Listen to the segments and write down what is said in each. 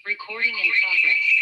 Recording in progress.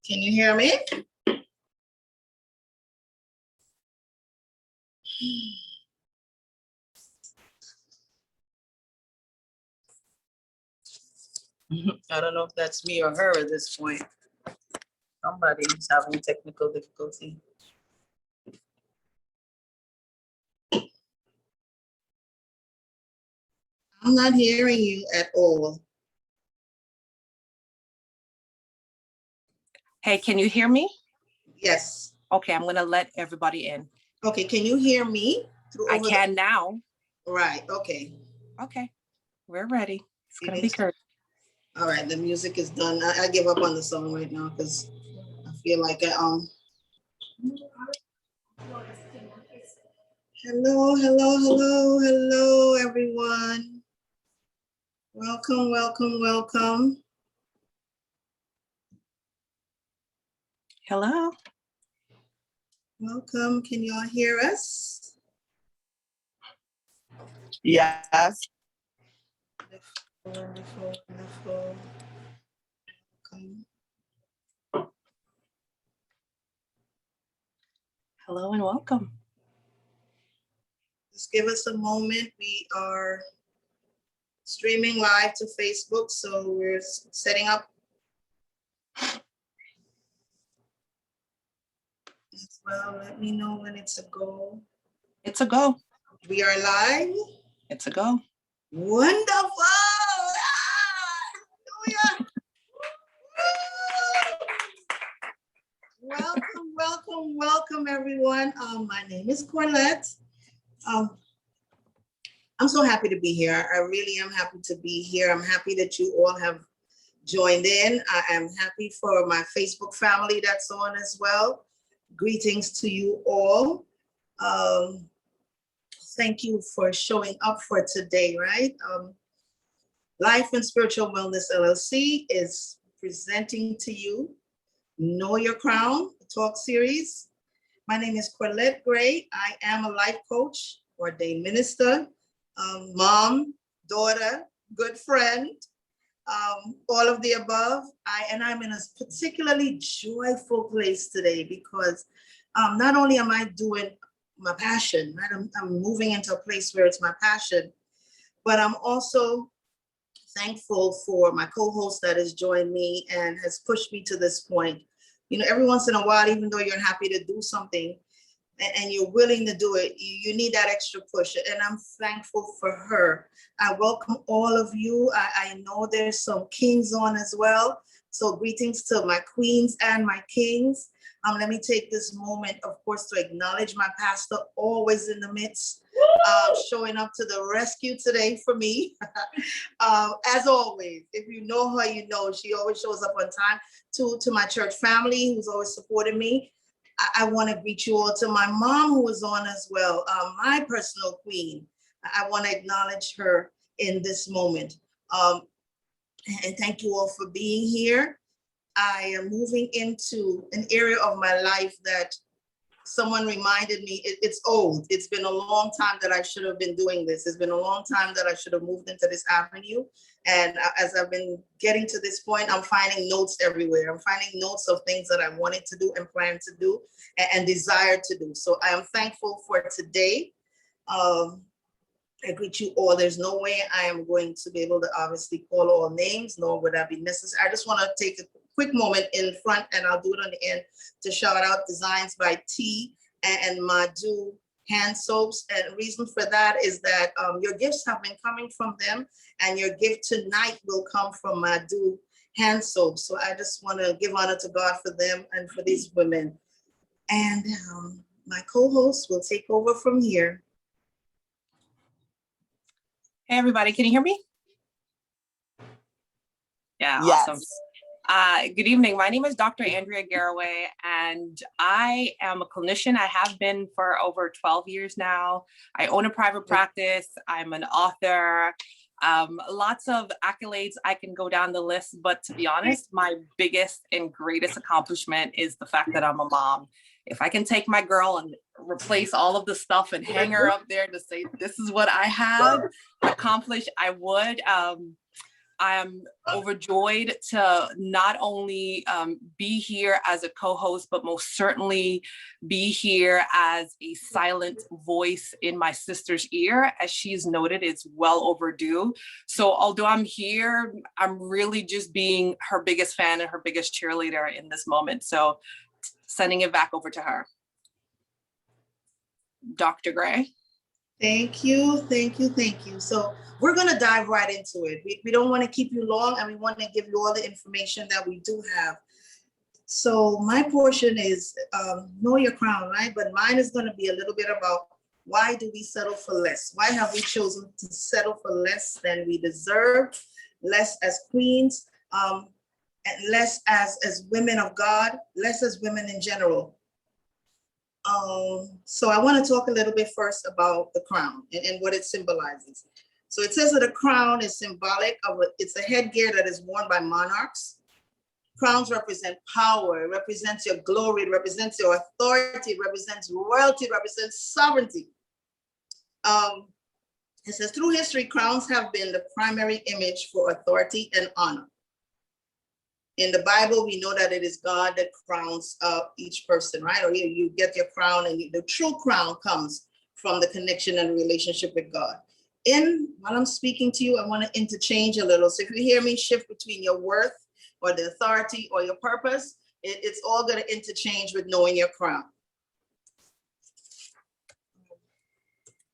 Can you hear me? I don't know if that's me or her at this point. Somebody's having technical difficulty. I'm not hearing you at all. Hey, can you hear me? Yes. Okay, I'm gonna let everybody in. Okay, can you hear me? I can now. Right, okay. Okay, we're ready. It's gonna be Kurt. All right, the music is done. I give up on the song right now because I feel like hello, everyone. Welcome. Hello. Welcome. Can you all hear us? Yes. Wonderful, wonderful. Welcome. Hello and welcome. Just give us a moment. We are streaming live to Facebook, so we're setting up as well. Let me know when it's a go. It's a go. We are live. It's a go. Wonderful. Hallelujah. Welcome, welcome, welcome, everyone. My name is Corlette. I'm so happy to be here. I really am happy to be here. I'm happy that you all have joined in. I am happy for my Facebook family that's on as well. Greetings to you all. Thank you for showing up for today, right? Life and Spiritual Wellness LLC is presenting to you Know Your Crown, the talk series. My name is Corlette Gray. I am a life coach, ordained minister, mom, daughter, good friend, all of the above. I'm in a particularly joyful place today because not only am I doing my passion, right? I'm moving into a place where it's my passion, but I'm also thankful for my co-host that has joined me and has pushed me to this point. You know, every once in a while, even though you're happy to do something and you're willing to do it, you need that extra push. And I'm thankful for her. I welcome all of you. I know there's some kings on as well. So greetings to my queens and my kings. Let me take this moment, of course, to acknowledge my pastor, always in the midst, showing up to the rescue today for me. As always, if you know her, you know she always shows up on time. To my church family who's always supported me, I want to greet you all. To my mom who was on as well, my personal queen. I want to acknowledge her in this moment. And thank you all for being here. I am moving into an area of my life that someone reminded me it's old. It's been a long time that I should have been doing this. It's been a long time that I should have moved into this avenue. And as I've been getting to this point, I'm finding notes everywhere. I'm finding notes of things that I wanted to do and plan to do and desire to do. So I am thankful for today. I greet you all. There's no way I am going to be able to obviously call all names, nor would that be necessary. I just want to take a quick moment in front, and I'll do it on the end, to shout out Designs by T and Madu hand soaps. And the reason for that is that your gifts have been coming from them, and your gift tonight will come from Madu hand soaps. So I just want to give honor to God for them and for these women. And my co-host will take over from here. Hey, everybody, can you hear me? Yeah, Yes. awesome. Good evening. My name is Dr. Andrea Garraway, and I am a clinician. I have been for over 12 years now. I own a private practice. I'm an author. Lots of accolades. I can go down the list, but to be honest, my biggest and greatest accomplishment is the fact that I'm a mom. If I can take my girl and replace all of the stuff and hang her up there to say, this is what I have accomplished, I would. I am overjoyed to not only be here as a co-host, but most certainly be here as a silent voice in my sister's ear. As she's noted, it's well overdue. So although I'm here, I'm really just being her biggest fan and her biggest cheerleader in this moment. So sending it back over to her. Dr. Gray. Thank you, thank you, thank you. So we're going to dive right into it. We don't want to keep you long, and we want to give you all the information that we do have. So my portion is Know Your Crown, right? But mine is going to be a little bit about why do we settle for less? Why have we chosen to settle for less than we deserve, less as queens, and less as women of God, less as women in general? So I want to talk a little bit first about the crown and what it symbolizes. So it says that a crown is symbolic of it's a headgear that is worn by monarchs, Crowns represent power, it represents your glory, it represents your authority, it represents royalty, it represents sovereignty. It says, through history, crowns have been the primary image for authority and honor. In the Bible, we know that it is God that crowns each person, right? Or you get your crown, and the true crown comes from the connection and relationship with God. While I'm speaking to you, I want to interchange a little. So if you hear me shift between your worth or the authority or your purpose, it's all going to interchange with knowing your crown.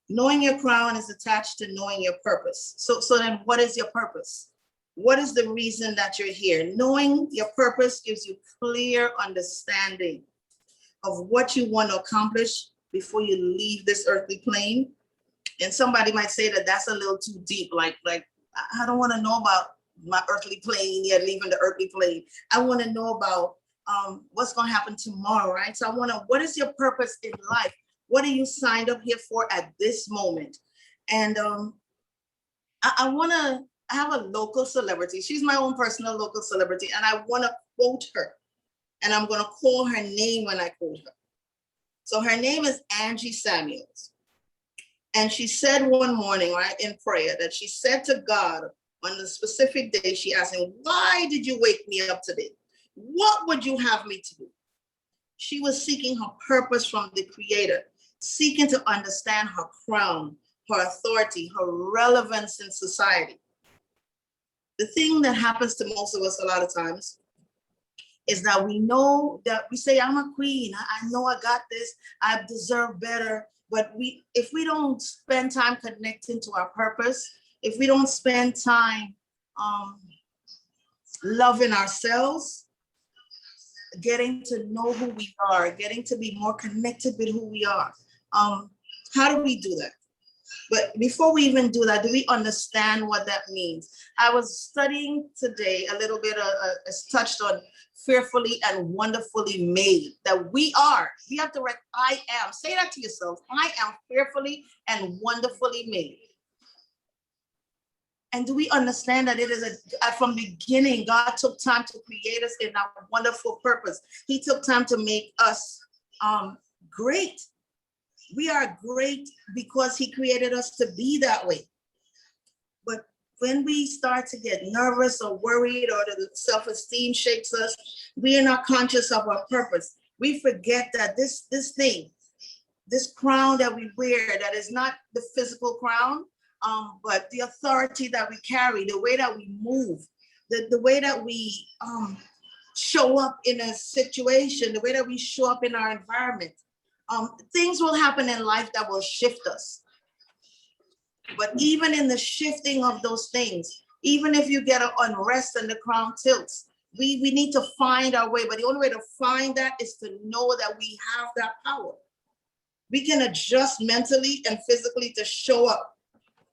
Knowing your crown is attached to knowing your purpose. So then what is your purpose? What is the reason that you're here? Knowing your purpose gives you clear understanding of what you want to accomplish before you leave this earthly plane. And somebody might say that that's a little too deep. Like I don't want to know about my earthly plane yet, leaving the earthly plane. I want to know about what's going to happen tomorrow, right? So what is your purpose in life? What are you signed up here for at this moment? And I have a local celebrity. She's my own personal local celebrity, and I want to quote her. And I'm going to call her name when I quote her. So her name is Angie Samuels. And she said one morning, right, in prayer, that she said to God on a specific day, she asked him, why did you wake me up today? What would you have me to do? She was seeking her purpose from the Creator, seeking to understand her crown, her authority, her relevance in society. The thing that happens to most of us a lot of times is that we know that we say, I'm a queen. I know I got this. I deserve better. But if we don't spend time connecting to our purpose, if we don't spend time loving ourselves, getting to know who we are, getting to be more connected with who we are, how do we do that? But before we even do that, do we understand what that means? I was studying today a little bit, touched on fearfully and wonderfully made, that we have to I am, say that to yourself, I am fearfully and wonderfully made. And do we understand that it is from the beginning, God took time to create us in our wonderful purpose. He took time to make us great. We are great because he created us to be that way. But when we start to get nervous or worried, or the self-esteem shakes us, we are not conscious of our purpose. We forget that this thing, this crown that we wear, that is not the physical crown, but the authority that we carry, the way that we move, the way that we show up in a situation, the way that we show up in our environment. Things will happen in life that will shift us. But even in the shifting of those things, even if you get an unrest and the crown tilts, we need to find our way. But the only way to find that is to know that we have that power. We can adjust mentally and physically to show up,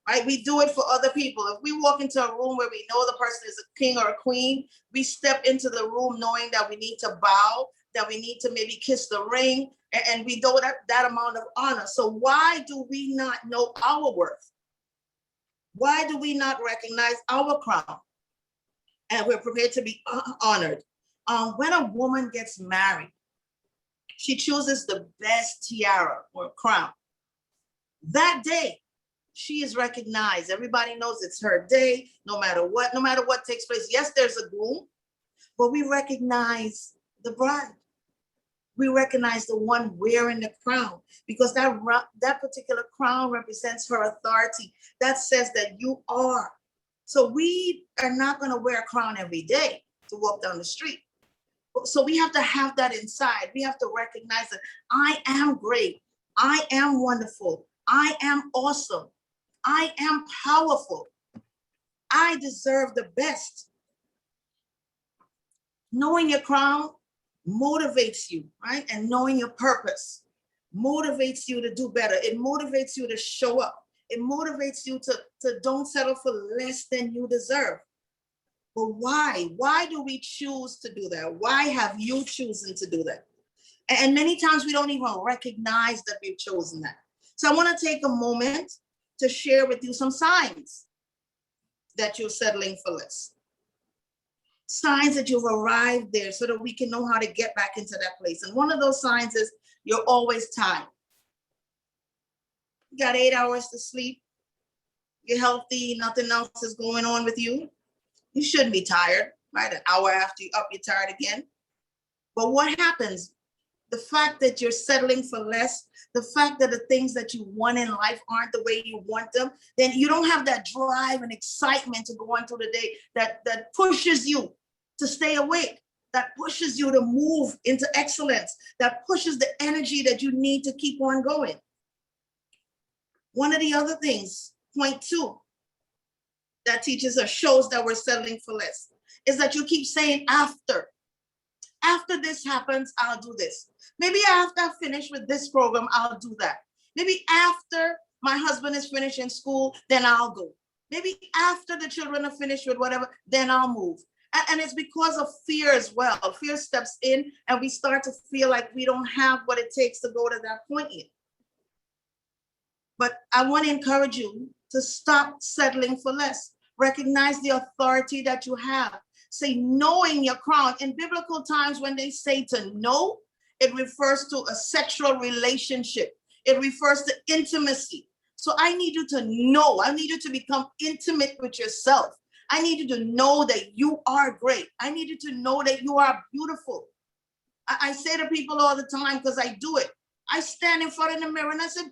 right? We do it for other people. If we walk into a room where we know the person is a king or a queen, we step into the room knowing that we need to bow, that we need to maybe kiss the ring, and we know that amount of honor. So why do we not know our worth? Why do we not recognize our crown? And we're prepared to be honored. When a woman gets married, she chooses the best tiara or crown. That day, she is recognized. Everybody knows it's her day, no matter what takes place. Yes, there's a groom, but we recognize the bride. We recognize the one wearing the crown, because that particular crown represents her authority. That says that you are. So we are not going to wear a crown every day to walk down the street. So we have to have that inside. We have to recognize that I am great. I am wonderful. I am awesome. I am powerful. I deserve the best. Knowing your crown motivates you, right? And knowing your purpose motivates you to do better. It motivates you to show up. It motivates you to don't settle for less than you deserve. But why? Why do we choose to do that? Why have you chosen to do that? And many times we don't even recognize that we've chosen that. So I want to take a moment to share with you some signs that you're settling for less. signs that you've arrived there so that we can know how to get back into that place. And one of those signs is you're always tired. You got 8 hours to sleep. You're healthy. Nothing else is going on with you. You shouldn't be tired, right? An hour after you're up, you're tired again. But what happens? The fact that you're settling for less, the fact that the things that you want in life aren't the way you want them, then you don't have that drive and excitement to go on through the day that pushes you to stay awake, that pushes you to move into excellence, that pushes the energy that you need to keep on going. One of the other things, point 2, that teaches or shows that we're settling for less is that you keep saying after this happens, I'll do this. Maybe after I finish with this program, I'll do that. Maybe after my husband is finished in school, then I'll go. Maybe after the children are finished with whatever, then I'll move. And it's because of fear as well. Fear steps in and we start to feel like we don't have what it takes to go to that point yet. But I want to encourage you to stop settling for less. Recognize the authority that you have. Say no in your crown. In biblical times, when they say to know, it refers to a sexual relationship. It refers to intimacy. So I need you to know. I need you to become intimate with yourself. I need you to know that you are great. I need you to know that you are beautiful. I say to people all the time, because I do it. I stand in front of the mirror and I said,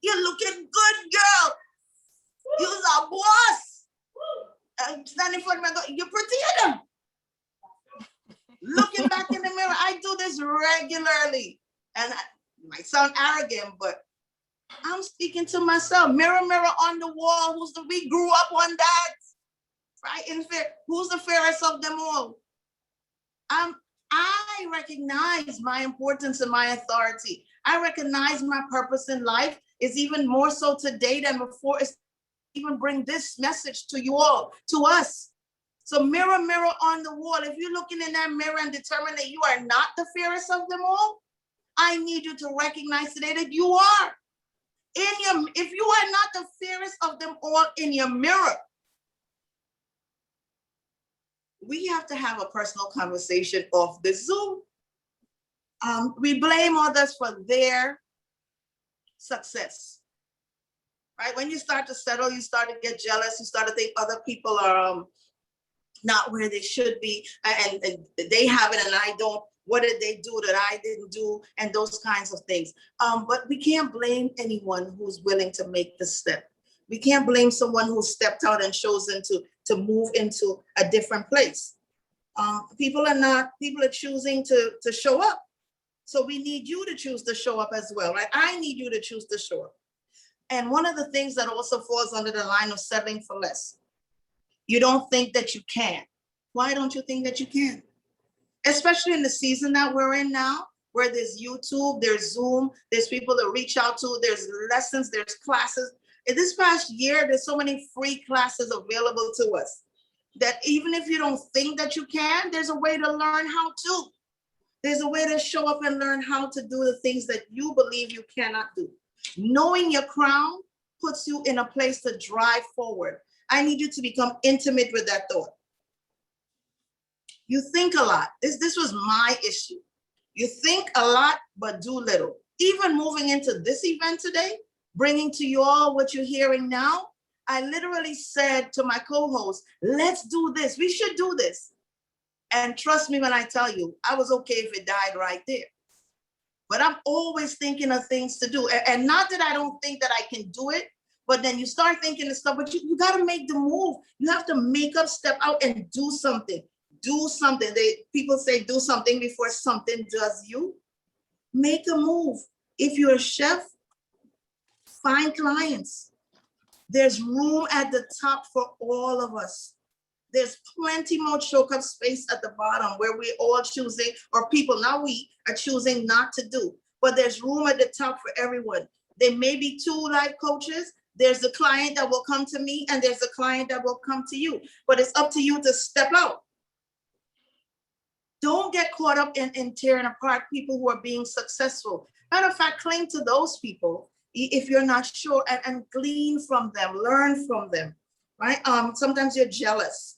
you're looking good, girl. You're a boss. I stand in front of me and go, you're prettier. Looking back in the mirror, I do this regularly. And it might sound arrogant, but I'm speaking to myself. Mirror, mirror on the wall, we grew up on that. Right? In fear, who's the fairest of them all? I recognize my importance and my authority. I recognize my purpose in life is even more so today than before. It's even bring this message to you all, to us. So mirror, mirror on the wall. If you're looking in that mirror and determine that you are not the fairest of them all, I need you to recognize today that you are. If you are not the fairest of them all in your mirror, we have to have a personal conversation off the Zoom. We blame others for their success, right? When you start to settle, you start to get jealous. You start to think other people are not where they should be, and they have it and I don't. What did they do that I didn't do? And those kinds of things. But we can't blame anyone who's willing to make the step. We can't blame someone who stepped out and chosen to move into a different place. People are choosing to show up. So we need you to choose to show up as well, right? I need you to choose to show up. And one of the things that also falls under the line of settling for less, you don't think that you can. Why don't you think that you can? Especially in the season that we're in now, where there's YouTube, there's Zoom, there's people to reach out to, there's lessons, there's classes. In this past year, there's so many free classes available to us that even if you don't think that you can, there's a way to learn how to. There's a way to show up and learn how to do the things that you believe you cannot do. Knowing your crown puts you in a place to drive forward. I need you to become intimate with that thought. You think a lot. This was my issue. You think a lot, but do little. Even moving into this event today, bringing to you all what you're hearing now, I literally said to my co-host, let's do this. We should do this. And trust me when I tell you, I was okay if it died right there. But I'm always thinking of things to do. And not that I don't think that I can do it, but then you start thinking of stuff, but you got to make the move. You have to make up, step out and do something. Do something. People say do something before something does you. Make a move. If you're a chef, find clients. There's room at the top for all of us. There's plenty more choke up space at the bottom where we're all choosing, or people, now we are choosing not to do. But there's room at the top for everyone. There may be 2 life coaches. There's the client that will come to me and there's a client that will come to you. But it's up to you to step out. Don't get caught up in tearing apart people who are being successful. Matter of fact, cling to those people if you're not sure and glean from them, learn from them, right? Sometimes you're jealous.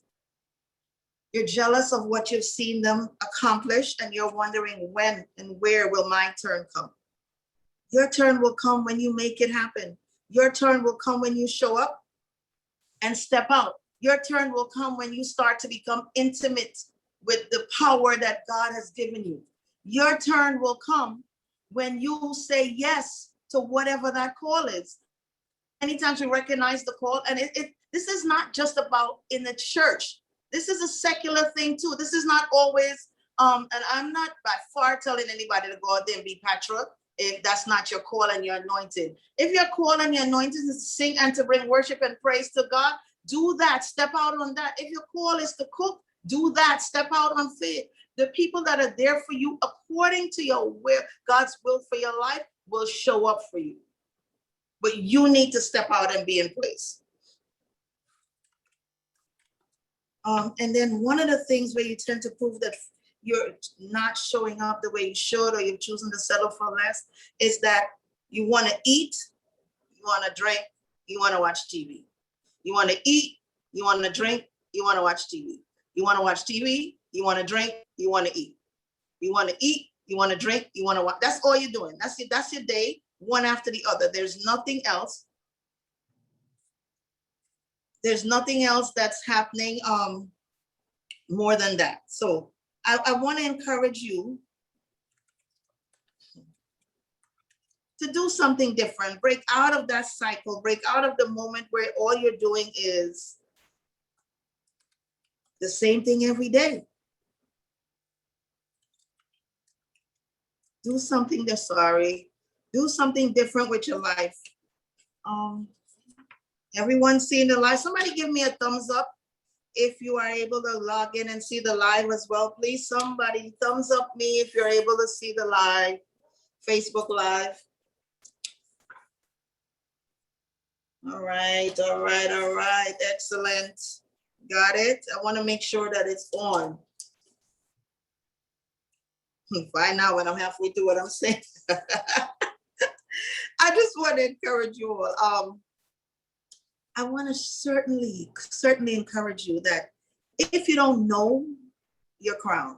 You're jealous of what you've seen them accomplish, and you're wondering when and where will my turn come. Your turn will come when you make it happen. Your turn will come when you show up and step out. Your turn will come when you start to become intimate with the power that God has given you. Your turn will come when you say yes to whatever that call is. Many times we recognize the call, and this is not just about in the church. This is a secular thing too. This is not always, and I'm not by far telling anybody to go out there and be patriot if that's not your call and your anointing. If your call and your anointing is to sing and to bring worship and praise to God, do that. Step out on that. If your call is to cook, do that. Step out on faith. The people that are there for you according to your will, God's will for your life, will show up for you. But you need to step out and be in place. And then one of the things where you tend to prove that you're not showing up the way you should, or you've chosen to settle for less, is that you want to eat, you want to drink, you want to watch TV. You want to eat, you want to drink, you want to watch TV. You want to watch TV, you want to drink, you want to eat. You want to eat, you want to drink, you want to watch. That's all you're doing. That's your day, one after the other. There's nothing else. There's nothing else that's happening more than that. So I want to encourage you to do something different. Break out of that cycle. Break out of the moment where all you're doing is the same thing every day. Do something do something different with your life. Everyone seeing the live, somebody give me a thumbs up if you are able to log in and see the live as well. Please, somebody thumbs up me if you're able to see the live, Facebook Live. All right, excellent. Got it. I want to make sure that it's on. Find out when I'm halfway through what I'm saying. I just want to encourage you all. I want to certainly encourage you that if you don't know your crown,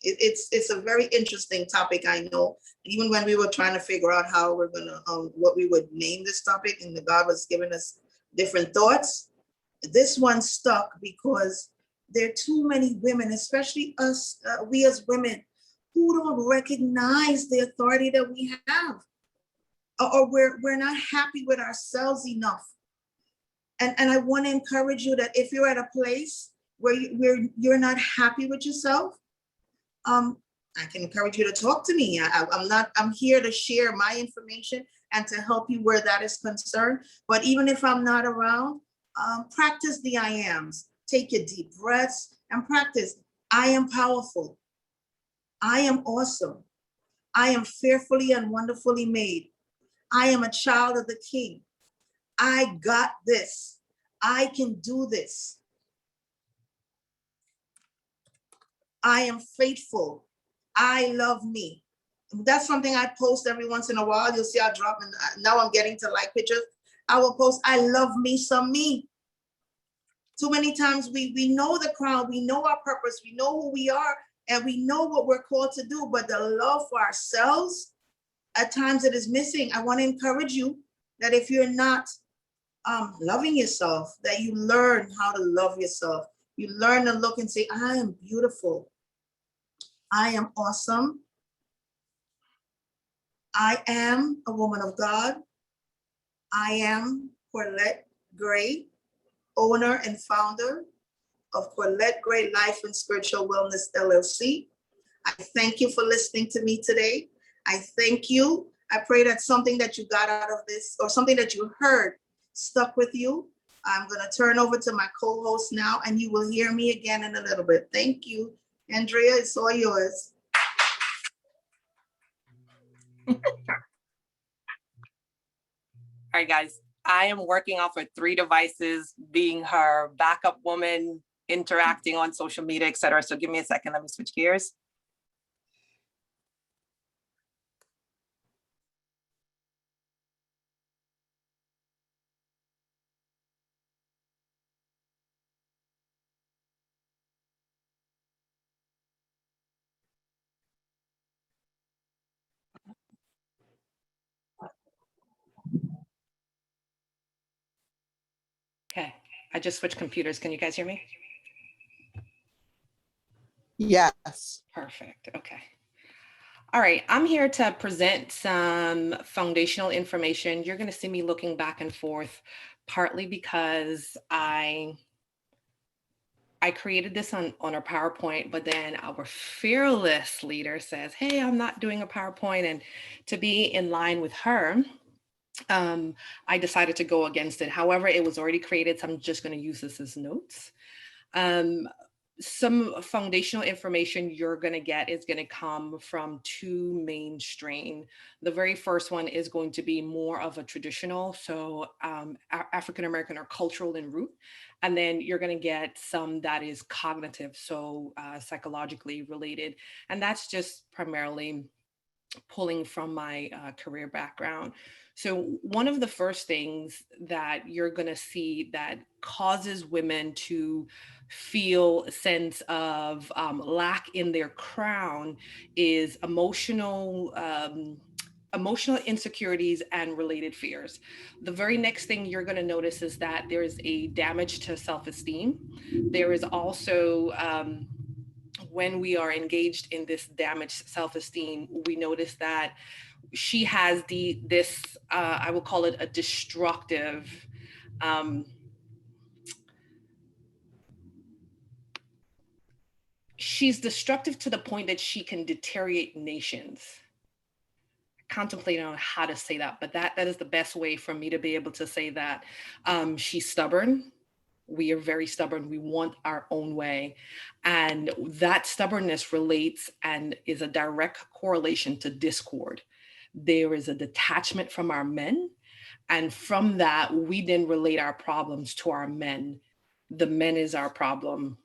it's a very interesting topic. I know, even when we were trying to figure out how we're gonna what we would name this topic, and the God was giving us different thoughts. This one stuck because there are too many women, especially us, we as women, who don't recognize the authority that we have, or we're not happy with ourselves enough. And I want to encourage you that if you're at a place where you're not happy with yourself, I can encourage you to talk to me. I'm here to share my information and to help you where that is concerned. But even if I'm not around, practice the I ams. Take your deep breaths and practice. I am powerful. I am awesome. I am fearfully and wonderfully made. I am a child of the King. I got this. I can do this. I am faithful. I love me. That's something I post every once in a while. You'll see I drop, and now I'm getting to like pictures. I will post, I love me some me. Too many times we know the crown, we know our purpose, we know who we are, and we know what we're called to do, but the love for ourselves, at times it is missing. I want to encourage you that if you're not loving yourself, that you learn how to love yourself. You learn to look and say, I am beautiful. I am awesome. I am a woman of God. I am Corlette Gray, owner and founder of Corlette Gray Life and Spiritual Wellness LLC. I thank you for listening to me today. I thank you. I pray that something that you got out of this, or something that you heard, stuck with you. I'm going to turn over to my co-host now, and you will hear me again in a little bit. Thank you. Andrea, it's all yours. All right, guys. I am working off of 3 devices, being her backup woman, interacting on social media, etc. So give me a second. Let me switch gears. I just switched computers. Can you guys hear me? Yes. Perfect. Okay. All right. I'm here to present some foundational information. You're going to see me looking back and forth, partly because I created this on a PowerPoint, but then our fearless leader says, hey, I'm not doing a PowerPoint. And to be in line with her, I decided to go against it. However, it was already created, so I'm just going to use this as notes. Some foundational information you're going to get is going to come from two main strain. The very first one is going to be more of a traditional, so African-American or cultural in root. And then you're going to get some that is cognitive, so psychologically related. And that's just primarily pulling from my career background. So one of the first things that you're going to see that causes women to feel a sense of lack in their crown is emotional insecurities and related fears. The very next thing you're going to notice is that there is a damage to self-esteem. There is also when we are engaged in this damaged self-esteem, we notice that she has this I will call it a destructive she's destructive to the point that she can deteriorate nations. Contemplating on how to say that, but that is the best way for me to be able to say that. She's stubborn. We are very stubborn. We want our own way. And that stubbornness relates and is a direct correlation to discord. There is a detachment from our men. And from that, we then relate our problems to our men. The men is our problem.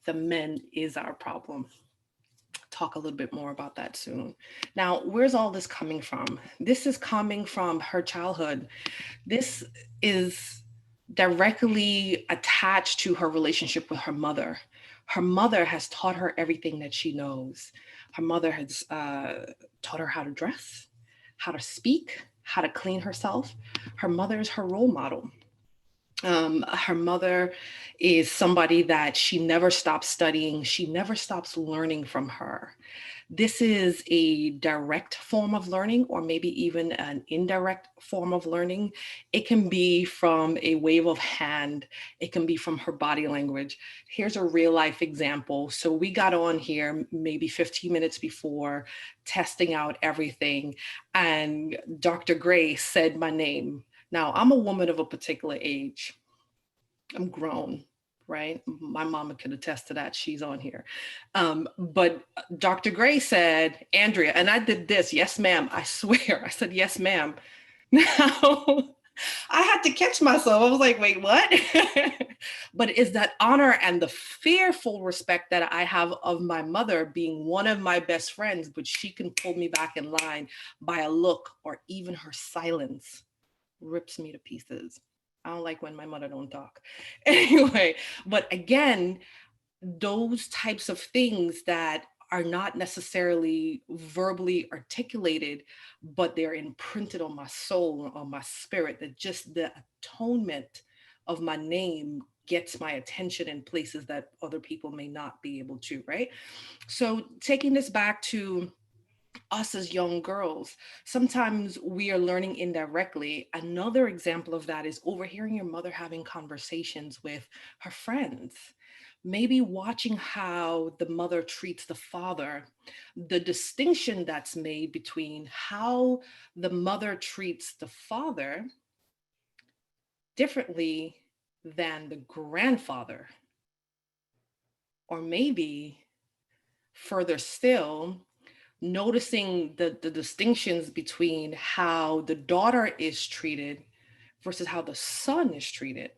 The men is our problem. Talk a little bit more about that soon. Now, where's all this coming from? This is coming from her childhood. This is directly attached to her relationship with her mother. Her mother has taught her everything that she knows. Her mother has taught her how to dress, how to speak, how to clean herself. Her mother is her role model. Her mother is somebody that she never stops studying. She never stops learning from her. This is a direct form of learning, or maybe even an indirect form of learning. It can be from a wave of hand. It can be from her body language. Here's a real life example. So we got on here maybe 15 minutes before, testing out everything, and Dr. Gray said my name. Now, I'm a woman of a particular age. I'm grown, right? My mama could attest to that. She's on here. But Dr. Gray said, Andrea, and I did this. Yes, ma'am. I swear. I said, yes, ma'am. Now, I had to catch myself. I was like, wait, what? But it's that honor and the fearful respect that I have of my mother being one of my best friends, but she can pull me back in line by a look, or even her silence rips me to pieces. I don't like when my mother don't talk. Anyway, but again, those types of things that are not necessarily verbally articulated, but they're imprinted on my soul, on my spirit, that just the atonement of my name gets my attention in places that other people may not be able to, right? So taking this back to us as young girls, sometimes we are learning indirectly. Another example of that is overhearing your mother having conversations with her friends, maybe watching how the mother treats the father, the distinction that's made between how the mother treats the father differently than the grandfather, or maybe further still, noticing the distinctions between how the daughter is treated versus how the son is treated.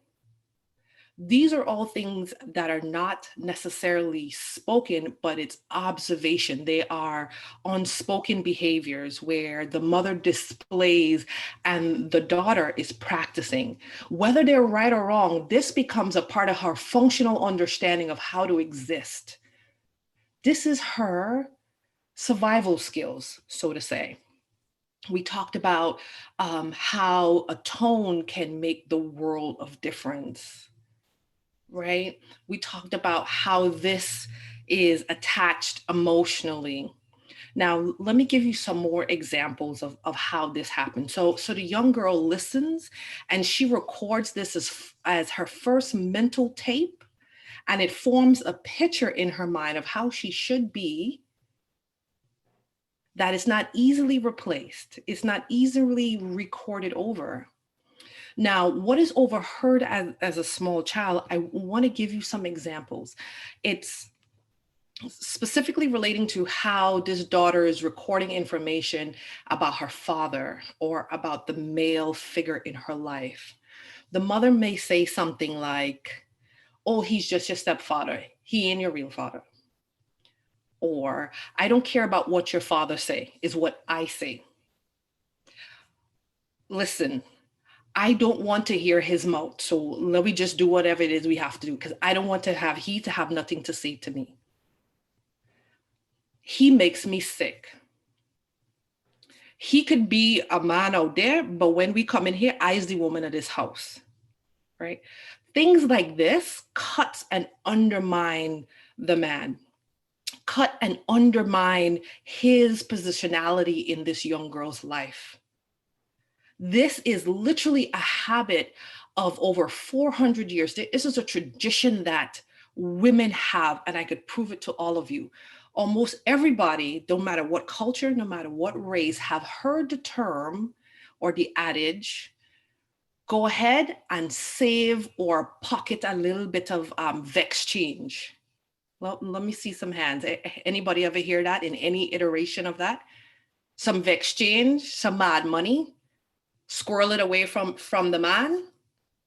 These are all things that are not necessarily spoken, but it's observation. They are unspoken behaviors where the mother displays and the daughter is practicing. Whether they're right or wrong, this becomes a part of her functional understanding of how to exist. This is her survival skills, so to say. We talked about how a tone can make the world of difference, right? We talked about how this is attached emotionally. Now, let me give you some more examples of how this happens. So the young girl listens and she records this as her first mental tape, and it forms a picture in her mind of how she should be that is not easily replaced. It's not easily recorded over. Now, what is overheard as a small child, I want to give you some examples. It's specifically relating to how this daughter is recording information about her father or about the male figure in her life. The mother may say something like, "Oh, he's just your stepfather. He ain't your real father." Or, "I don't care about what your father say, is what I say. Listen, I don't want to hear his mouth. So let me just do whatever it is we have to do because I don't want to have nothing to say to me. He makes me sick. He could be a man out there, but when we come in here, I is the woman of this house," right? Things like this cut and undermine the man, cut and undermine his positionality in this young girl's life. This is literally a habit of over 400 years. This is a tradition that women have, and I could prove it to all of you. Almost everybody, no matter what culture, no matter what race, have heard the term or the adage, "Go ahead and save or pocket a little bit of vex change." Well, let me see some hands. Anybody ever hear that in any iteration of that? Some vex change, some mad money, squirrel it away from the man.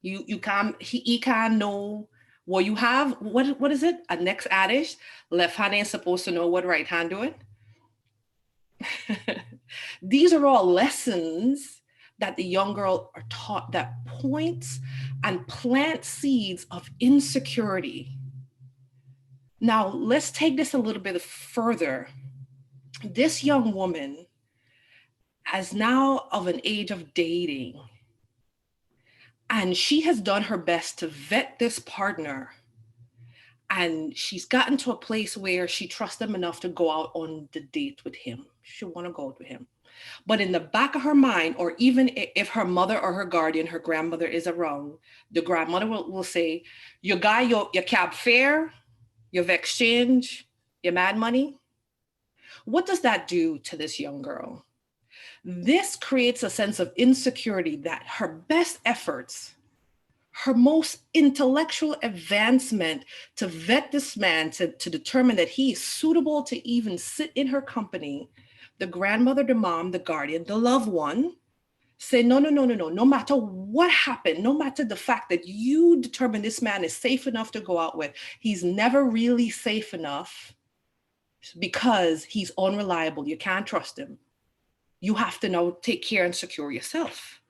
You can't, he can't know what you have. What is it? A next adage: left hand ain't supposed to know what right hand doing. These are all lessons that the young girl are taught that points and plant seeds of insecurity. Now, let's take this a little bit further. This young woman, as now of an age of dating, and she has done her best to vet this partner. And she's gotten to a place where she trusts him enough to go out on the date with him. She want to go out with him. But in the back of her mind, or even if her mother or her guardian, her grandmother is around, the grandmother will say, "You got your cab fare, your exchange, your mad money." What does that do to this young girl? This creates a sense of insecurity that her best efforts, her most intellectual advancement to vet this man, to determine that he is suitable to even sit in her company, the grandmother, the mom, the guardian, the loved one, say, "No, no, no, no, no. No matter what happened, no matter the fact that you determine this man is safe enough to go out with, he's never really safe enough because he's unreliable. You can't trust him. You have to now take care and secure yourself."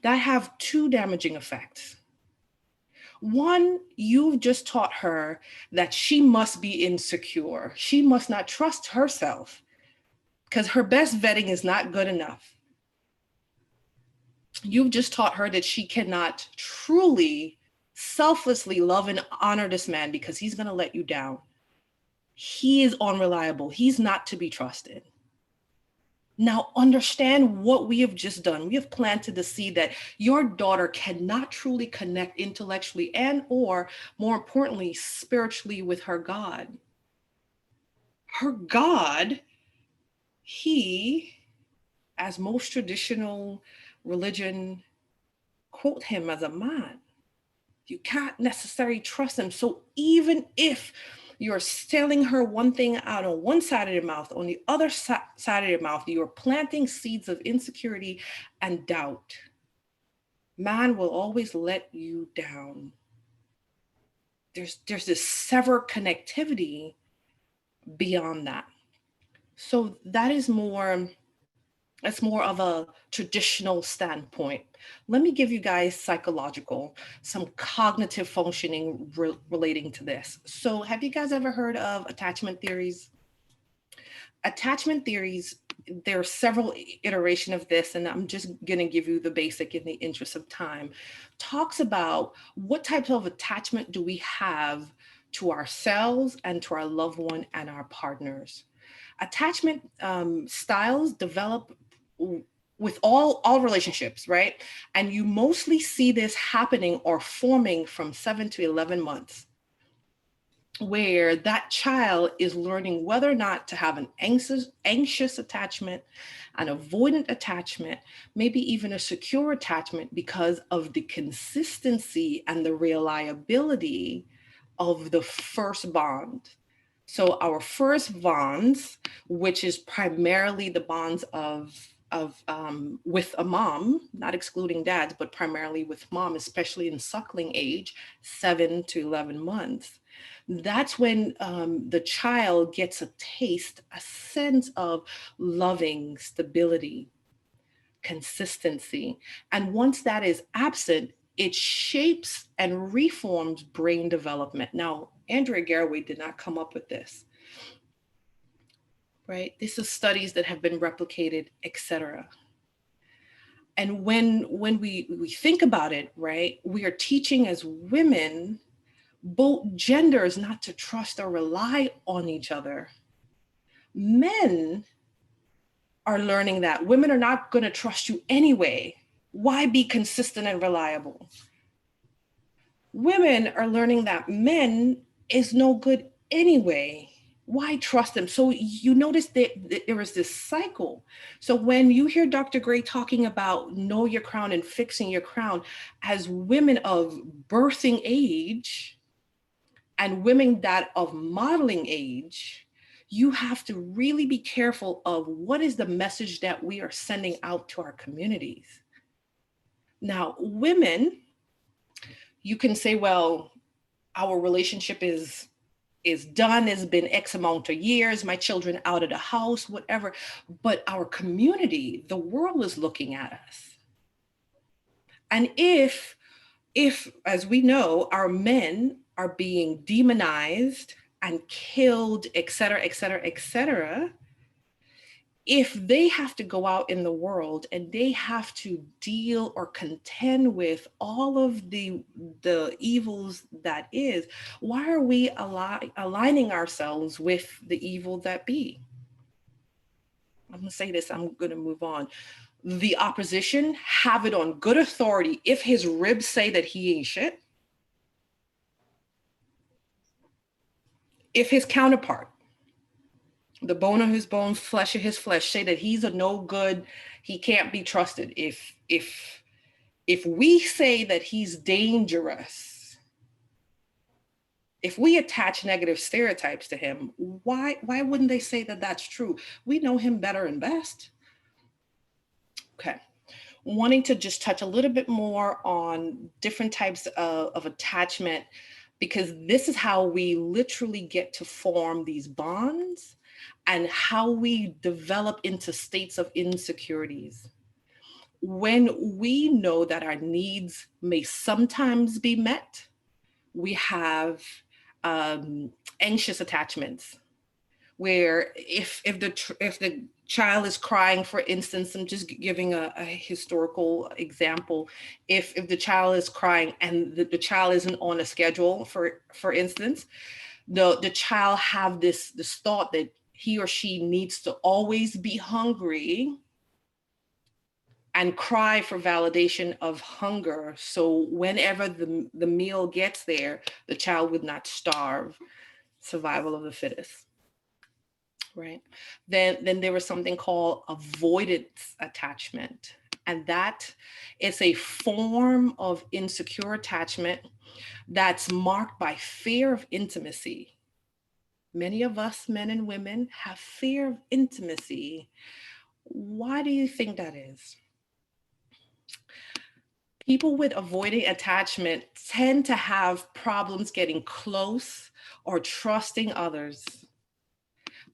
That have two damaging effects. One, you've just taught her that she must be insecure. She must not trust herself because her best vetting is not good enough. You've just taught her that she cannot truly, selflessly love and honor this man because he's going to let you down. He is unreliable. He's not to be trusted. Now understand what we have just done. We have planted the seed that your daughter cannot truly connect intellectually and, or more importantly, spiritually with her God. Her God, he, as most traditional religion quote him as a man. You can't necessarily trust him. So even if you're telling her one thing out on one side of your mouth, on the other side of your mouth, you're planting seeds of insecurity and doubt. Man will always let you down. There's this severed connectivity beyond that. So that is more, it's more of a traditional standpoint. Let me give you guys some cognitive functioning relating to this. So have you guys ever heard of attachment theories? attachment theories, there are several iterations of this, and I'm just going to give you the basic in the interest of time. Talks about what types of attachment do we have to ourselves and to our loved one and our partners. Attachment styles develop with all relationships, right? And you mostly see this happening or forming from 7 to 11 months, where that child is learning whether or not to have an anxious attachment, an avoidant attachment, maybe even a secure attachment, because of the consistency and the reliability of the first bond. So our first bonds, which is primarily the bonds of with a mom, not excluding dads, but primarily with mom, especially in suckling age, 7 to 11 months. That's when the child gets a taste, a sense of loving stability, consistency. And once that is absent, it shapes and reforms brain development. Now, Andrea Garraway did not come up with this, right? This is studies that have been replicated, etc. And when we think about it, right, we are teaching as women, both genders, not to trust or rely on each other. Men are learning that women are not going to trust you anyway. Why be consistent and reliable? Women are learning that men is no good anyway. Why trust them? So you notice that there is this cycle. So when you hear Dr. Gray talking about know your crown and fixing your crown, as women of birthing age and women that of modeling age, you have to really be careful of what is the message that we are sending out to our communities. Now, women, you can say, well, our relationship is done, it's been X amount of years, my children out of the house, whatever. But our community, the world is looking at us. And if, as we know, our men are being demonized and killed, et cetera, et cetera, et cetera, if they have to go out in the world and they have to deal or contend with all of the evils that is, why are we aligning ourselves with the evil that be? I'm gonna say this, I'm gonna move on. The opposition have it on good authority, if his ribs say that he ain't shit, if his counterpart, the bone of his bone, flesh of his flesh, say that he's a no good, he can't be trusted. If we say that he's dangerous, if we attach negative stereotypes to him, why wouldn't they say that that's true? We know him better and best. Okay. Wanting to just touch a little bit more on different types of attachment, because this is how we literally get to form these bonds and how we develop into states of insecurities. When we know that our needs may sometimes be met, we have anxious attachments, where if the child is crying, for instance, I'm just giving a historical example. If the child is crying and the child isn't on a schedule, for instance, the child have this thought that he or she needs to always be hungry and cry for validation of hunger. So whenever the meal gets there, the child would not starve. Survival of the fittest. Right. Then there was something called avoidance attachment. And that is a form of insecure attachment that's marked by fear of intimacy. Many of us, men and women, have fear of intimacy. Why do you think that is? People with avoiding attachment tend to have problems getting close or trusting others.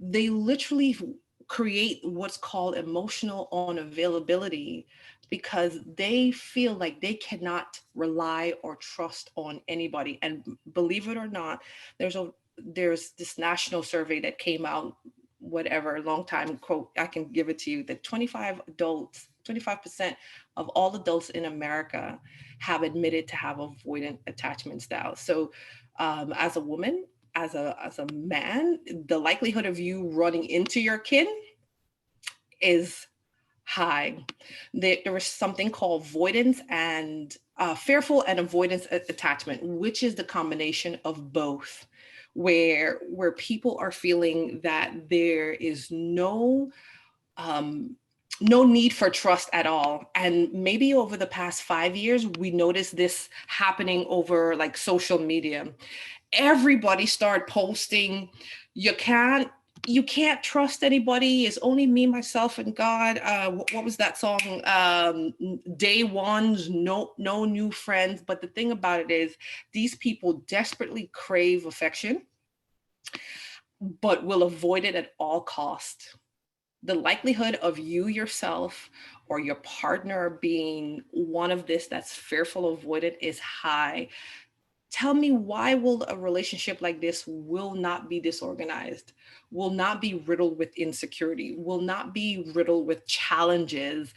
They literally create what's called emotional unavailability because they feel like they cannot rely or trust on anybody. And believe it or not, there's this national survey that came out whatever, long time quote, I can give it to you, that 25% of all adults in America have admitted to have avoidant attachment styles. So as a woman, as a man, the likelihood of you running into your kin is high. There is something called avoidance and fearful and avoidance attachment, which is the combination of both, where people are feeling that there is no need for trust at all. And maybe over the past 5 years, we noticed this happening over like social media. Everybody started posting, you can't trust anybody. It's only me, myself, and God. What was that song? Day ones, no new friends. But the thing about it is, these people desperately crave affection, but will avoid it at all cost. The likelihood of you yourself or your partner being one of this that's fearful avoidant is high. Tell me, why will a relationship like this will not be disorganized, will not be riddled with insecurity, will not be riddled with challenges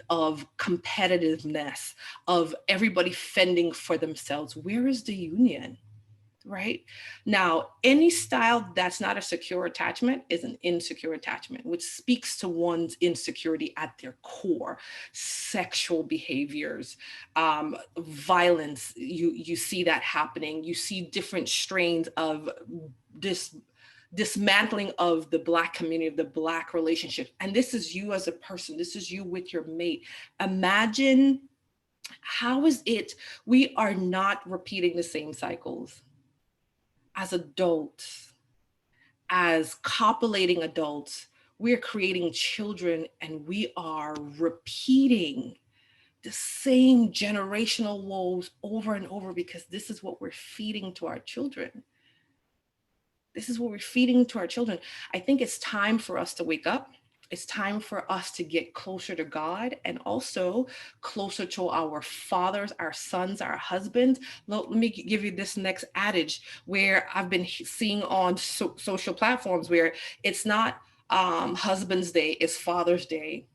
of competitiveness, of everybody fending for themselves? Where is the union? Right? Now, any style that's not a secure attachment is an insecure attachment, which speaks to one's insecurity at their core. Sexual behaviors, violence, you see that happening. You see different strains of this dismantling of the Black community, of the Black relationship. And this is you as a person. This is you with your mate. Imagine, how is it we are not repeating the same cycles? As adults, as copulating adults, we're creating children and we are repeating the same generational woes over and over, because this is what we're feeding to our children. This is what we're feeding to our children. I think it's time for us to wake up. It's time for us to get closer to God and also closer to our fathers, our sons, our husbands. Let me give you this next adage where I've been seeing on social platforms where it's not Husband's Day, it's Father's Day.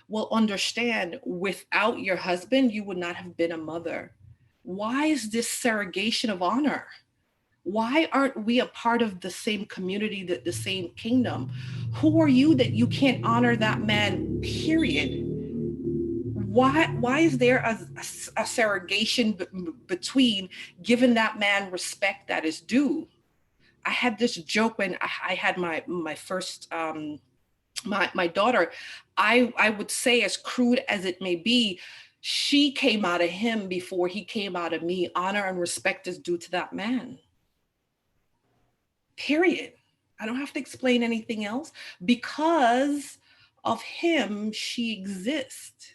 Well, understand, without your husband, you would not have been a mother. Why is this surrogation of honor? Why aren't we a part of the same community, the same kingdom? Who are you that you can't honor that man, period? Why is there a surrogation between giving that man respect that is due? I had this joke when I had my first, my daughter. I would say, as crude as it may be, she came out of him before he came out of me. Honor and respect is due to that man. Period. I don't have to explain anything else. Because of him, she exists.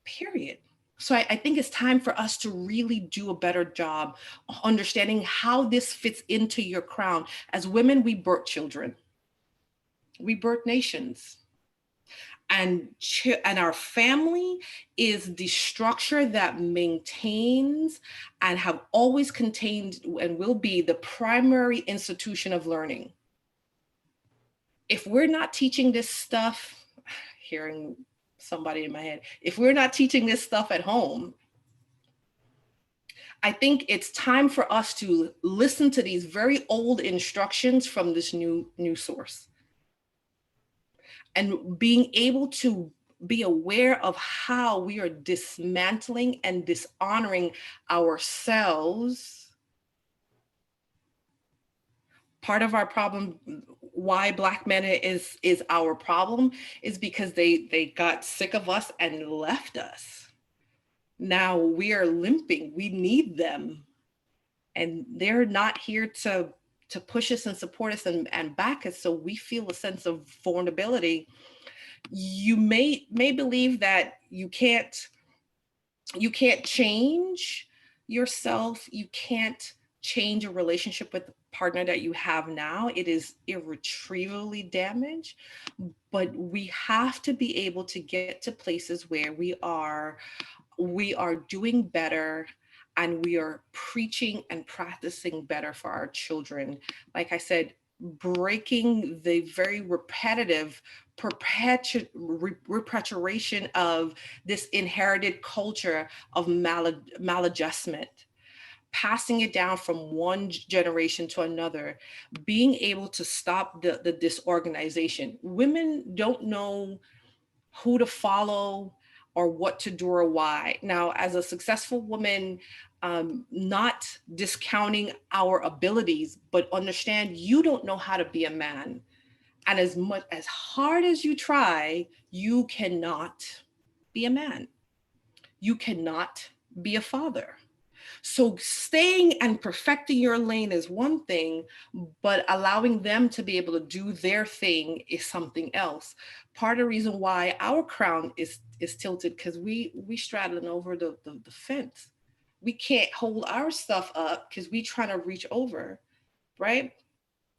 Period. So I think it's time for us to really do a better job understanding how this fits into your crown. As women, we birth children. We birth nations. And our family is the structure that maintains and have always contained and will be the primary institution of learning. If we're not teaching this stuff, hearing somebody in my head, if we're not teaching this stuff at home, I think it's time for us to listen to these very old instructions from this new source. And being able to be aware of how we are dismantling and dishonoring ourselves. Part of our problem, why Black men is our problem, is because they got sick of us and left us. Now we are limping. We need them. And they're not here to push us and support us and back us, so we feel a sense of vulnerability. You may believe that you can't change yourself, you can't change a relationship with the partner that you have now. It is irretrievably damaged, but we have to be able to get to places where we are doing better, and we are preaching and practicing better for our children. Like I said, breaking the very repetitive perpetuation of this inherited culture of maladjustment, passing it down from one generation to another, being able to stop the disorganization. Women don't know who to follow or what to do or why. Now, as a successful woman, not discounting our abilities, but understand you don't know how to be a man. And as hard as you try, you cannot be a man. You cannot be a father. So staying and perfecting your lane is one thing, but allowing them to be able to do their thing is something else. Part of the reason why our crown is tilted, because we straddling over the fence. We can't hold our stuff up because we trying to reach over, right?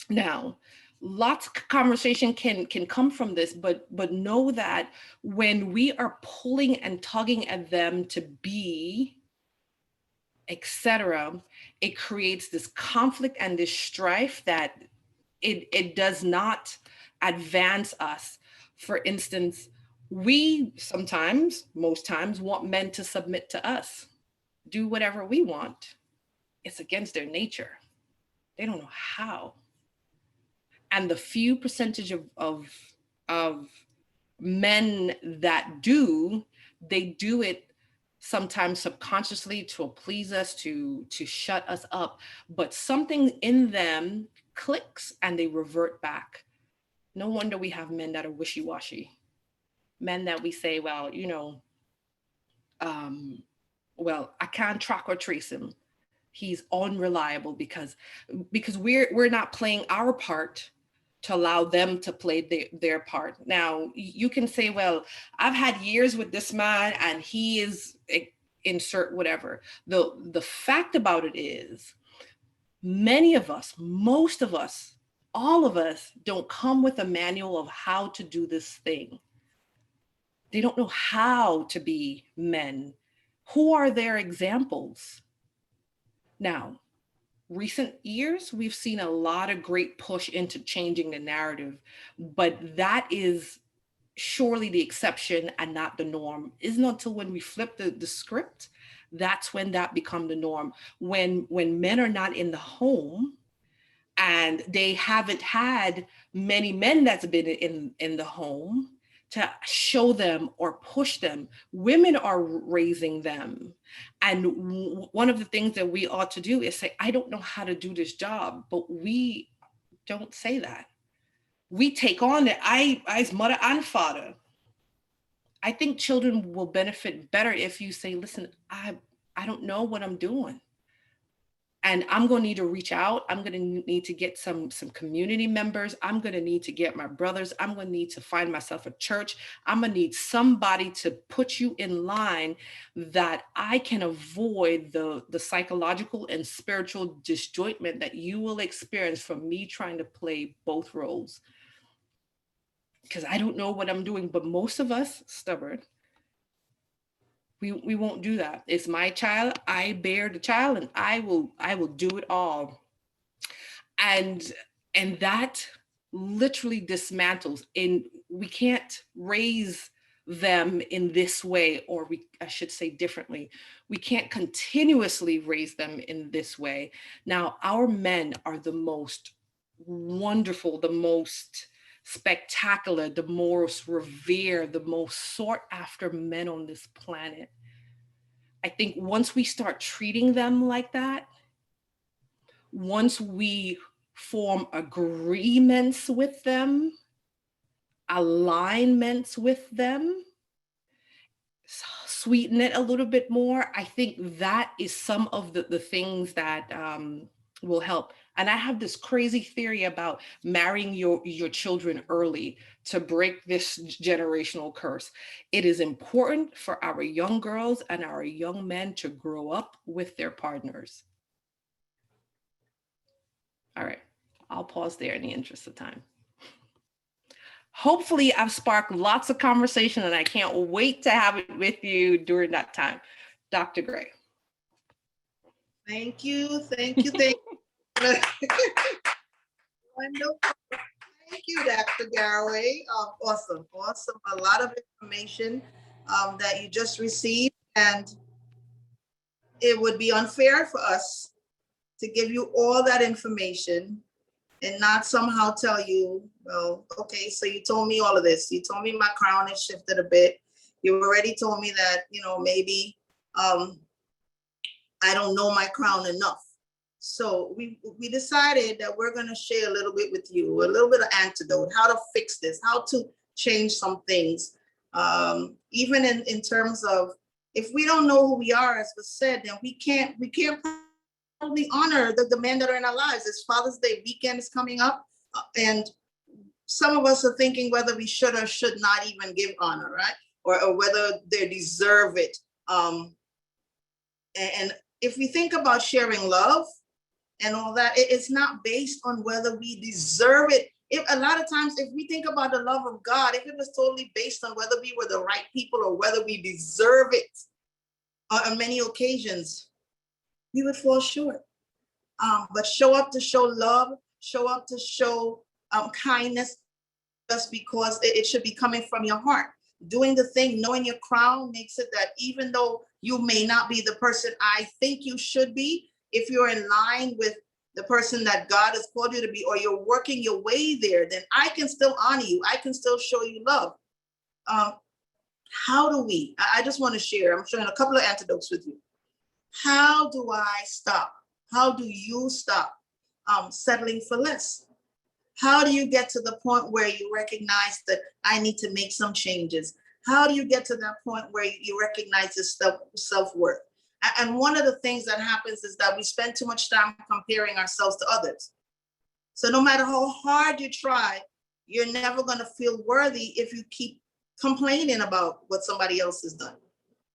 Now, lots of conversation can come from this, but know that when we are pulling and tugging at them to be, etc., it creates this conflict and this strife that it does not advance us. For instance, we sometimes, most times, want men to submit to us, do whatever we want. It's against their nature. They don't know how. And the few percentage of men that do, they do it sometimes subconsciously to please us, to shut us up, but something in them clicks and they revert back. No wonder we have men that are wishy-washy, men that we say, well, well, I can't track or trace him. He's unreliable because we're not playing our part to allow them to play their part. Now, you can say, well, I've had years with this man and he is insert whatever. The fact about it is, many of us, most of us, all of us don't come with a manual of how to do this thing. They don't know how to be men. Who are their examples? Now, recent years, we've seen a lot of great push into changing the narrative, but that is surely the exception and not the norm. Isn't until when we flip the script, that's when that becomes the norm. When men are not in the home and they haven't had many men that's been in the home to show them or push them. Women are raising them. And one of the things that we ought to do is say, I don't know how to do this job, but we don't say that. We take on it. I, as mother and father, I think children will benefit better if you say, listen, I don't know what I'm doing. And I'm going to need to reach out. I'm going to need to get some community members. I'm going to need to get my brothers. I'm going to need to find myself a church. I'm going to need somebody to put you in line that I can avoid the psychological and spiritual disjointment that you will experience from me trying to play both roles. Because I don't know what I'm doing, but most of us stubborn. We won't do that. It's my child. I bear the child, and I will do it all. And that literally dismantles. And we can't raise them in this way, or I should say differently. We can't continuously raise them in this way. Now, our men are the most wonderful, the most spectacular, the most revered, the most sought after men on this planet. I think once we start treating them like that, once we form agreements with them, alignments with them, sweeten it a little bit more, I think that is some of the things that will help. And I have this crazy theory about marrying your children early to break this generational curse. It is important for our young girls and our young men to grow up with their partners. All right, I'll pause there in the interest of time. Hopefully I've sparked lots of conversation, and I can't wait to have it with you during that time. Dr. Gray. Thank you. Wonderful. Thank you, Dr. Garraway. Awesome, awesome. A lot of information that you just received, and it would be unfair for us to give you all that information and not somehow tell you, well, okay, so you told me all of this. You told me my crown has shifted a bit. You already told me that, maybe I don't know my crown enough. So we decided that we're going to share a little bit with you, a little bit of antidote, how to fix this, how to change some things. Even in terms of, if we don't know who we are, as was said, then we can't probably honor the men that are in our lives. It's Father's Day weekend is coming up, and some of us are thinking whether we should or should not even give honor, right? Or whether they deserve it. And if we think about sharing love and all that, it's not based on whether we deserve it. A lot of times, if we think about the love of God, if it was totally based on whether we were the right people or whether we deserve it, on many occasions, we would fall short. But show up to show love, show up to show kindness, just because it should be coming from your heart. Doing the thing, knowing your crown makes it that even though you may not be the person I think you should be, if you're in line with the person that God has called you to be, or you're working your way there, then I can still honor you. I can still show you love. How do we? I just want to share. I'm sharing a couple of antidotes with you. How do I stop? How do you stop settling for less? How do you get to the point where you recognize that I need to make some changes? How do you get to that point where you recognize this self-worth? And one of the things that happens is that we spend too much time comparing ourselves to others. So no matter how hard you try, you're never going to feel worthy if you keep complaining about what somebody else has done.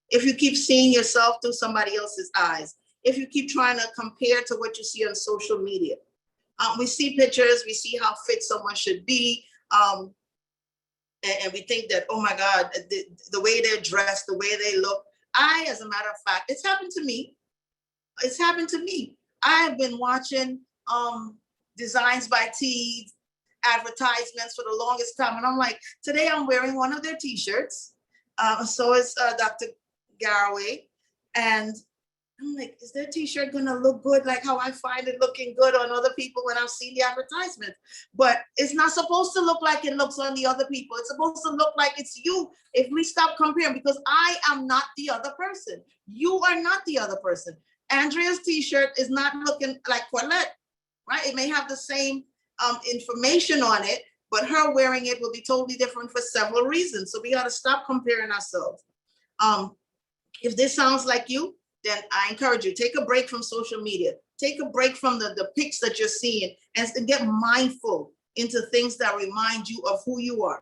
If you keep seeing yourself through somebody else's eyes, if you keep trying to compare to what you see on social media. We see pictures, we see how fit someone should be, and we think that, oh my God, the way they're dressed, the way they look. As a matter of fact, it's happened to me. It's happened to me. I have been watching Designs by Tees advertisements for the longest time, and I'm like, today I'm wearing one of their T-shirts. So is Dr. Garraway, and I'm like, is their T-shirt gonna look good like how I find it looking good on other people when I've seen the advertisement? But it's not supposed to look like it looks on the other people. It's supposed to look like it's you. If we stop comparing, because I am not the other person. You are not the other person. Andrea's T-shirt is not looking like Colette, right? It may have the same information on it, but her wearing it will be totally different for several reasons. So we gotta stop comparing ourselves. If this sounds like you, then I encourage you, take a break from social media. Take a break from the pics that you're seeing, and get mindful into things that remind you of who you are.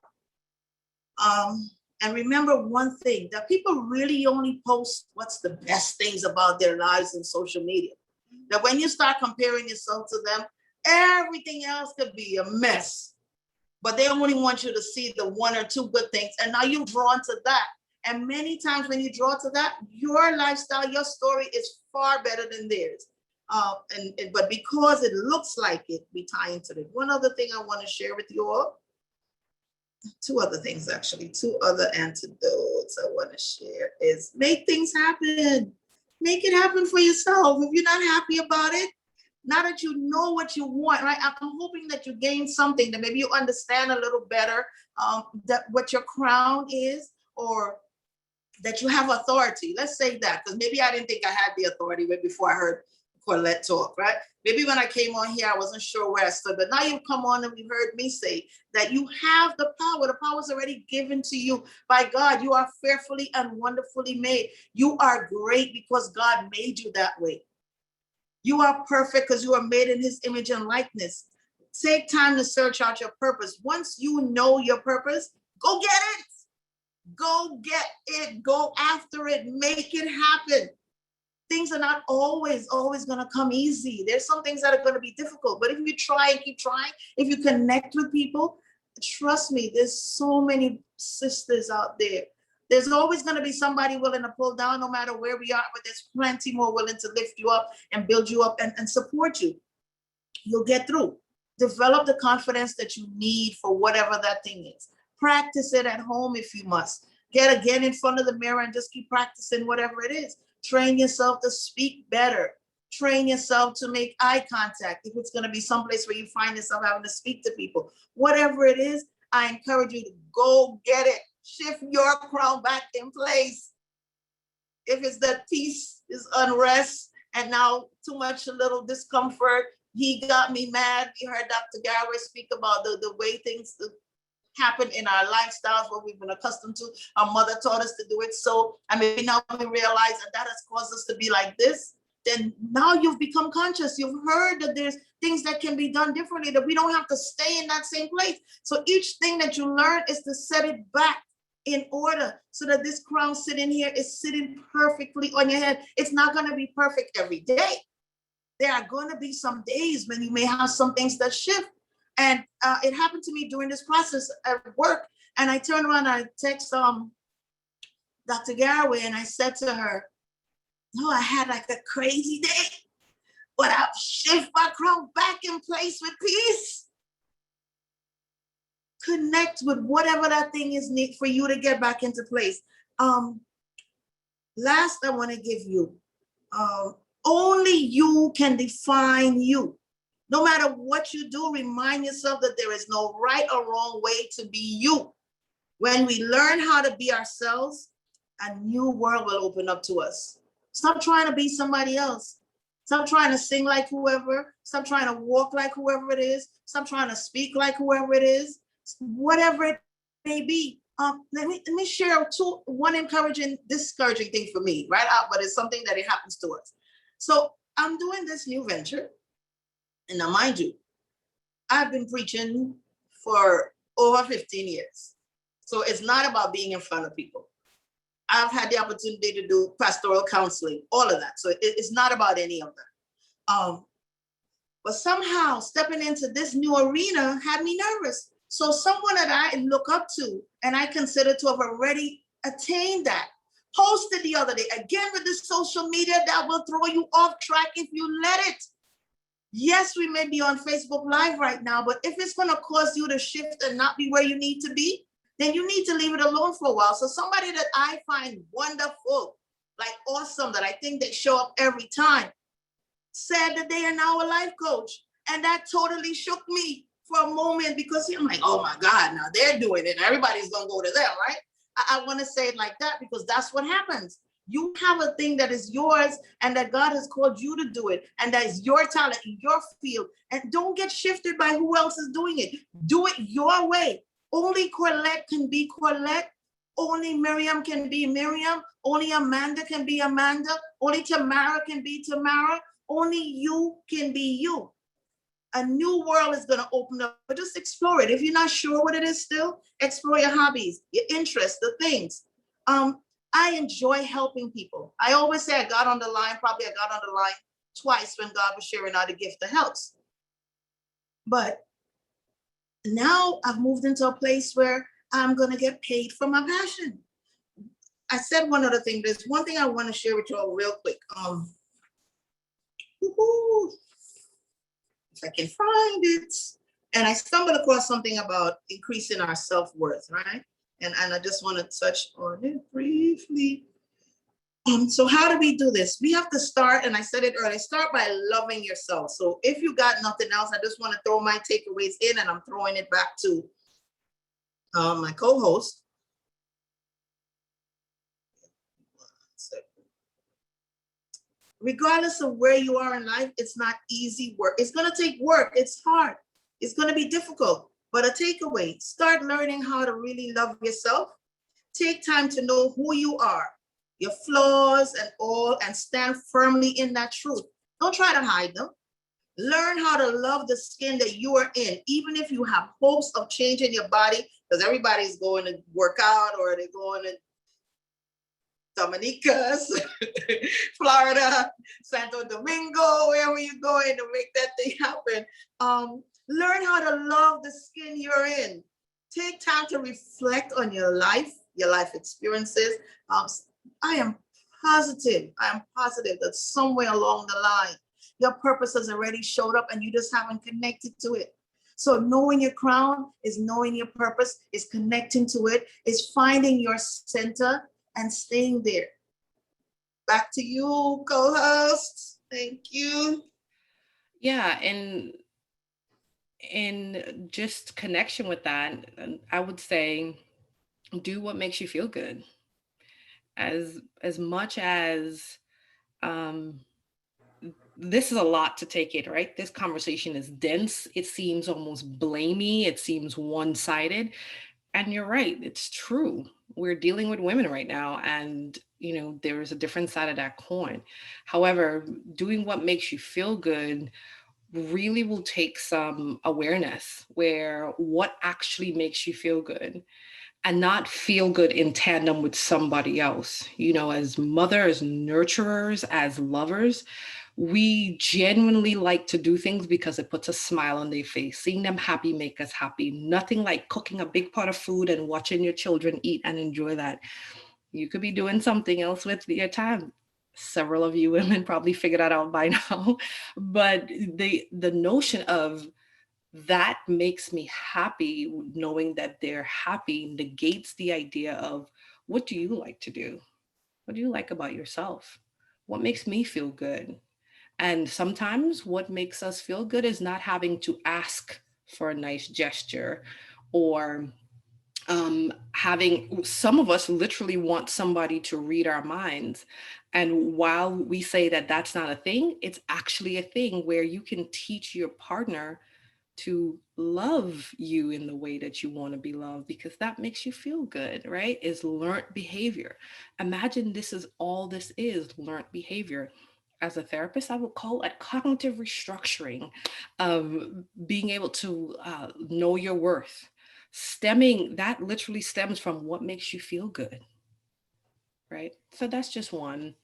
And remember one thing, that people really only post what's the best things about their lives in social media. That when you start comparing yourself to them, everything else could be a mess. But they only want you to see the one or two good things. And now you're drawn to that. And many times when you draw to that, your lifestyle, your story is far better than theirs. But because it looks like it, we tie into it. One other thing I want to share with you all. Two other things, actually. Two other antidotes I want to share is make things happen. Make it happen for yourself. If you're not happy about it, now that you know what you want, right? I'm hoping that you gain something, that maybe you understand a little better that what your crown is, or that you have authority. Let's say that, because maybe I didn't think I had the authority before I heard Colette talk, right? Maybe when I came on here, I wasn't sure where I stood, but now you've come on and you've heard me say that you have the power. The power is already given to you by God. You are fearfully and wonderfully made. You are great because God made you that way. You are perfect because you are made in his image and likeness. Take time to search out your purpose. Once you know your purpose, go get it. Go get it, go after it, make it happen. Things are not always going to come easy. There's some things that are going to be difficult, but if you try and keep trying, if you connect with people, trust me, there's so many sisters out there. There's always going to be somebody willing to pull down no matter where we are, but there's plenty more willing to lift you up and build you up and support you. You'll get through. Develop the confidence that you need for whatever that thing is. Practice it at home if you must. Get in front of the mirror and just keep practicing whatever it is. Train yourself to speak better. Train yourself to make eye contact. If it's going to be someplace where you find yourself having to speak to people, whatever it is, I encourage you to go get it. Shift your crown back in place. If it's that peace is unrest and now too much, a little discomfort, he got me mad. We heard Dr. Garrett speak about the way things happen in our lifestyles, what we've been accustomed to. Our mother taught us to do it. So, I mean, now we realize that has caused us to be like this. Then now you've become conscious. You've heard that there's things that can be done differently, that we don't have to stay in that same place. So each thing that you learn is to set it back in order so that this crown sitting here is sitting perfectly on your head. It's not going to be perfect every day. There are going to be some days when you may have some things that shift. And it happened to me during this process at work. And I turned around and I text Dr. Garraway and I said to her, no, I had like a crazy day, but I've shifted my crown back in place with peace. Connect with whatever that thing is need for you to get back into place. Last, I want to give you, only you can define you. No matter what you do, remind yourself that there is no right or wrong way to be you. When we learn how to be ourselves, a new world will open up to us. Stop trying to be somebody else. Stop trying to sing like whoever. Stop trying to walk like whoever it is. Stop trying to speak like whoever it is. Whatever it may be. Let me share one encouraging, discouraging thing for me, right out, but it's something that it happens to us. So I'm doing this new venture. And now, mind you, I've been preaching for over 15 years. So it's not about being in front of people. I've had the opportunity to do pastoral counseling, all of that. So it's not about any of that. But somehow stepping into this new arena had me nervous. So someone that I look up to and I consider to have already attained that, posted the other day, again with this social media that will throw you off track if you let it. Yes, we may be on Facebook Live right now, but if it's going to cause you to shift and not be where you need to be, then you need to leave it alone for a while. So somebody that I find wonderful, like awesome, that I think they show up every time, said that they are now a life coach. And that totally shook me for a moment because I'm like, oh my God, now they're doing it. Everybody's going to go to them, right? I want to say it like that because that's what happens. You have a thing that is yours and that God has called you to do it. And that is your talent in your field. And don't get shifted by who else is doing it. Do it your way. Only Corlette can be Corlette. Only Miriam can be Miriam. Only Amanda can be Amanda. Only Tamara can be Tamara. Only you can be you. A new world is going to open up, but just explore it. If you're not sure what it is still, explore your hobbies, your interests, the things. I enjoy helping people. I always say I got on the line twice when God was sharing out the gift of helps. But now I've moved into a place where I'm going to get paid for my passion. I said one other thing. There's one thing I want to share with you all real quick. If I can find it. And I stumbled across something about increasing our self-worth, right? And I just want to touch on it briefly. So how do we do this? We have to start, and I said it earlier, start by loving yourself. So if you got nothing else, I just want to throw my takeaways in, and I'm throwing it back to my co-host. Regardless of where you are in life, it's not easy work. It's going to take work. It's hard. It's going to be difficult. But a takeaway, start learning how to really love yourself. Take time to know who you are, your flaws and all, and stand firmly in that truth. Don't try to hide them. Learn how to love the skin that you are in, even if you have hopes of changing your body, because everybody's going to work out or they're going to Dominica's, Florida, Santo Domingo, wherever you're going to make that thing happen. Learn how to love the skin you're in. Take time to reflect on your life experiences. I am positive that somewhere along the line, your purpose has already showed up and you just haven't connected to it. So knowing your crown is knowing your purpose, is connecting to it, is finding your center and staying there. Back to you, co-host. Thank you. Yeah, and in just connection with that, I would say do what makes you feel good. As much as um this is a lot to take in, right? This conversation is dense. It seems almost blamey. It seems one-sided. And you're right, it's true. We're dealing with women right now, and there's a different side of that coin. However, doing what makes you feel good really will take some awareness where what actually makes you feel good and not feel good in tandem with somebody else. As mothers, as nurturers, as lovers, we genuinely like to do things because it puts a smile on their face. Seeing them happy make us happy. Nothing like cooking a big pot of food and watching your children eat and enjoy that. You could be doing something else with your time. Several of you women probably figured that out by now. But the notion of that makes me happy, knowing that they're happy negates the idea of what do you like to do? What do you like about yourself? What makes me feel good? And sometimes what makes us feel good is not having to ask for a nice gesture, or having some of us literally want somebody to read our minds. And while we say that that's not a thing, it's actually a thing where you can teach your partner to love you in the way that you want to be loved, because that makes you feel good, right? Is learned behavior. Imagine this is all this is, learned behavior. As a therapist, I would call it cognitive restructuring of being able to know your worth. Stemming, that literally stems from what makes you feel good, right? So that's just one,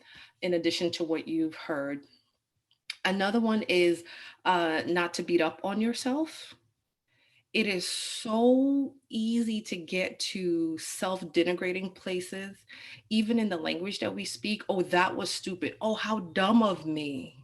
in addition to what you've heard. Another one is not to beat up on yourself. It is so easy to get to self-denigrating places, even in the language that we speak. Oh, that was stupid. Oh, how dumb of me.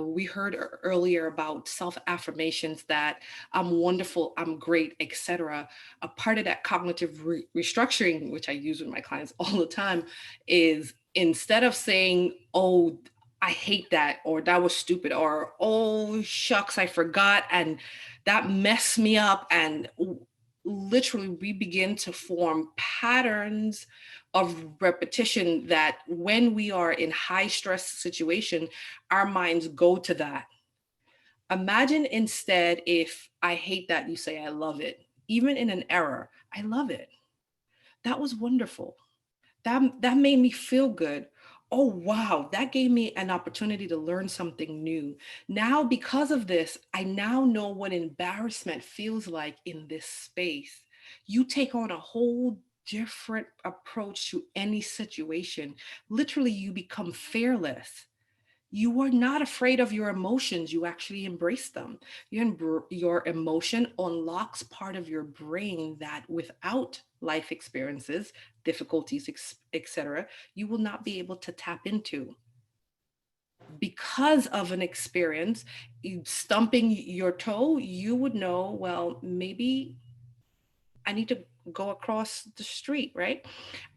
We heard earlier about self-affirmations that I'm wonderful, I'm great, etc. A part of that cognitive restructuring, which I use with my clients all the time, is instead of saying, oh, I hate that, or that was stupid, or oh, shucks, I forgot, and that messed me up. And literally, we begin to form patterns of repetition that when we are in high stress situation, our minds go to that. Imagine instead, if I hate that, you say, I love it. Even in an error, I love it. That was wonderful. That made me feel good. Oh, wow, that gave me an opportunity to learn something new. Now, because of this, I now know what embarrassment feels like in this space. You take on a whole different approach to any situation. Literally, you become fearless. You are not afraid of your emotions. You actually embrace them. Your emotion unlocks part of your brain that without life experiences, difficulties, etc., you will not be able to tap into. Because of an experience, stumping your toe, you would know, well, maybe I need to go across the street, right?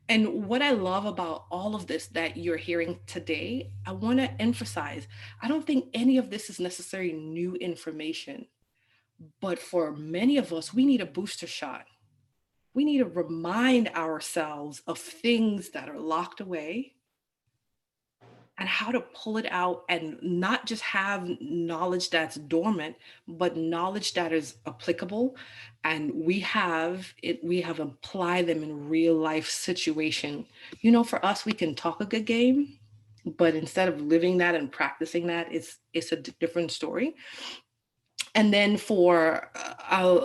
And what I love about all of this that you're hearing today, I want to emphasize, I don't think any of this is necessarily new information, but for many of us, we need a booster shot. We need to remind ourselves of things that are locked away and how to pull it out, and not just have knowledge that's dormant, but knowledge that is applicable. And we have applied them in real life situation. For us, we can talk a good game, but instead of living that and practicing that, it's a different story. And then for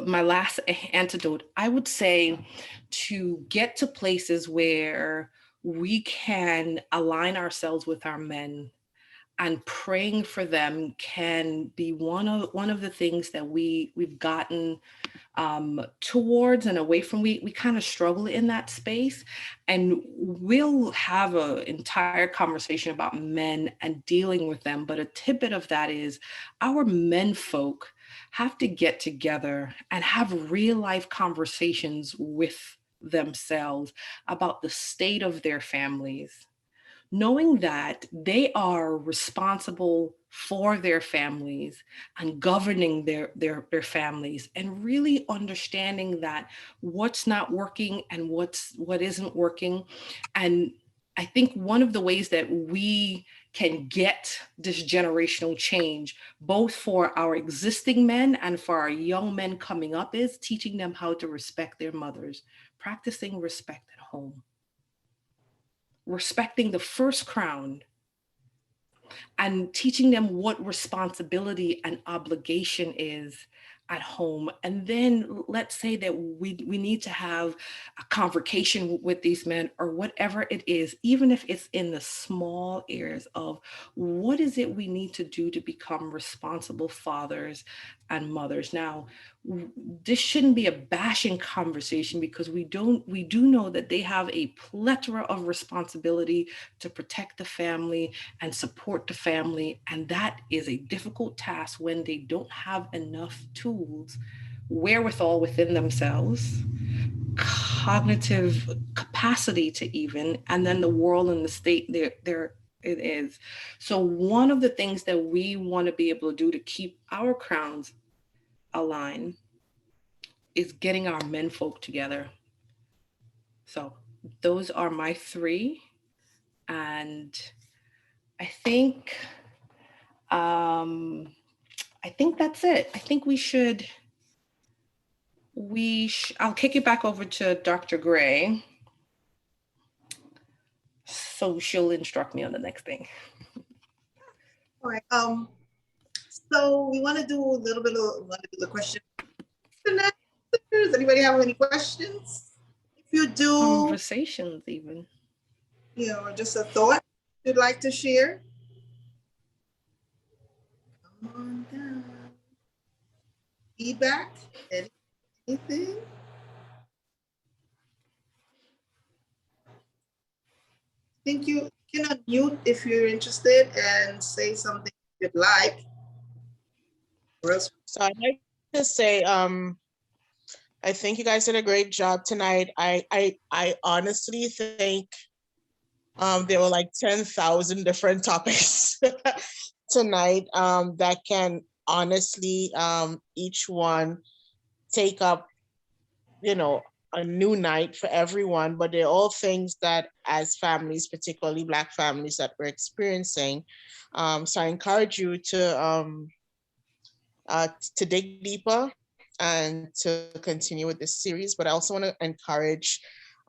my last antidote, I would say to get to places where we can align ourselves with our men, and praying for them can be one of the things that we've gotten towards and away from. We kind of struggle in that space, and we'll have an entire conversation about men and dealing with them. But a tidbit of that is our men folk have to get together and have real life conversations with themselves about the state of their families, knowing that they are responsible for their families and governing their families, and really understanding that what's not working and what isn't working. And I think one of the ways that we can get this generational change, both for our existing men and for our young men coming up, is teaching them how to respect their mothers, practicing respect at home, respecting the first crown, and teaching them what responsibility and obligation is at home. And then let's say that we need to have a convocation with these men, or whatever it is, even if it's in the small areas of what is it we need to do to become responsible fathers and mothers. Now, this shouldn't be a bashing conversation, because we do know that they have a plethora of responsibility to protect the family and support the family. And that is a difficult task when they don't have enough tools, wherewithal within themselves, cognitive capacity to even, and then the world and the state there it is. So one of the things that we want to be able to do to keep our crowns aligned is getting our men folk together. So those are my three. And I think that's it. I think I'll kick it back over to Dr. Gray, so she'll instruct me on the next thing. All right. So we want to do a little bit of the question. Does anybody have any questions? If you do, Conversations even. or just a thought you'd like to share. Come on down. Feedback? Anything? I think you can unmute if you're interested and say something you'd like. So I'd like to say, I think you guys did a great job tonight. I honestly think there were like 10,000 different topics tonight that can honestly each one take up, a new night for everyone, but they're all things that as families, particularly Black families, that we're experiencing. So I encourage you to dig deeper and to continue with this series, but I also want to encourage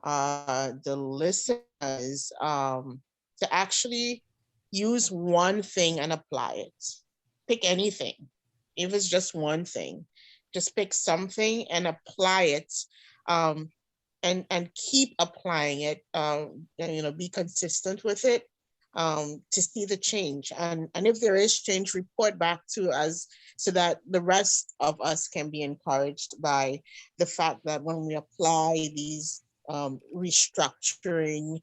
the listeners to actually use one thing and apply it. Pick anything. If it's just one thing, just pick something and apply it, and keep applying it, and be consistent with it, to see the change. And if there is change, report back to us so that the rest of us can be encouraged by the fact that when we apply these restructuring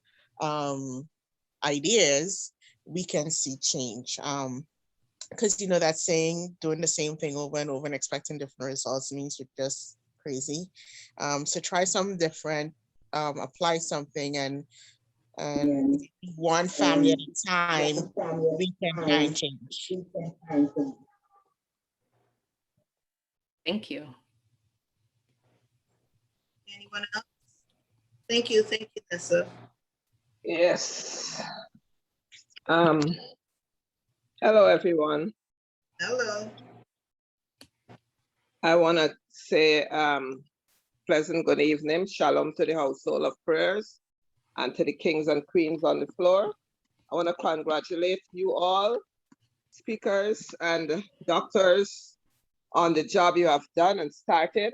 ideas, we can see change. Because that saying, doing the same thing over and over and expecting different results means you're just crazy. So try something different, apply something, and one family at a time, we can find change. Thank you. Anyone else? Thank you, Tessa. Yes. Hello, everyone. Hello. I want to say pleasant good evening. Shalom to the household of prayers and to the kings and queens on the floor. I want to congratulate you all, speakers and doctors, on the job you have done and started.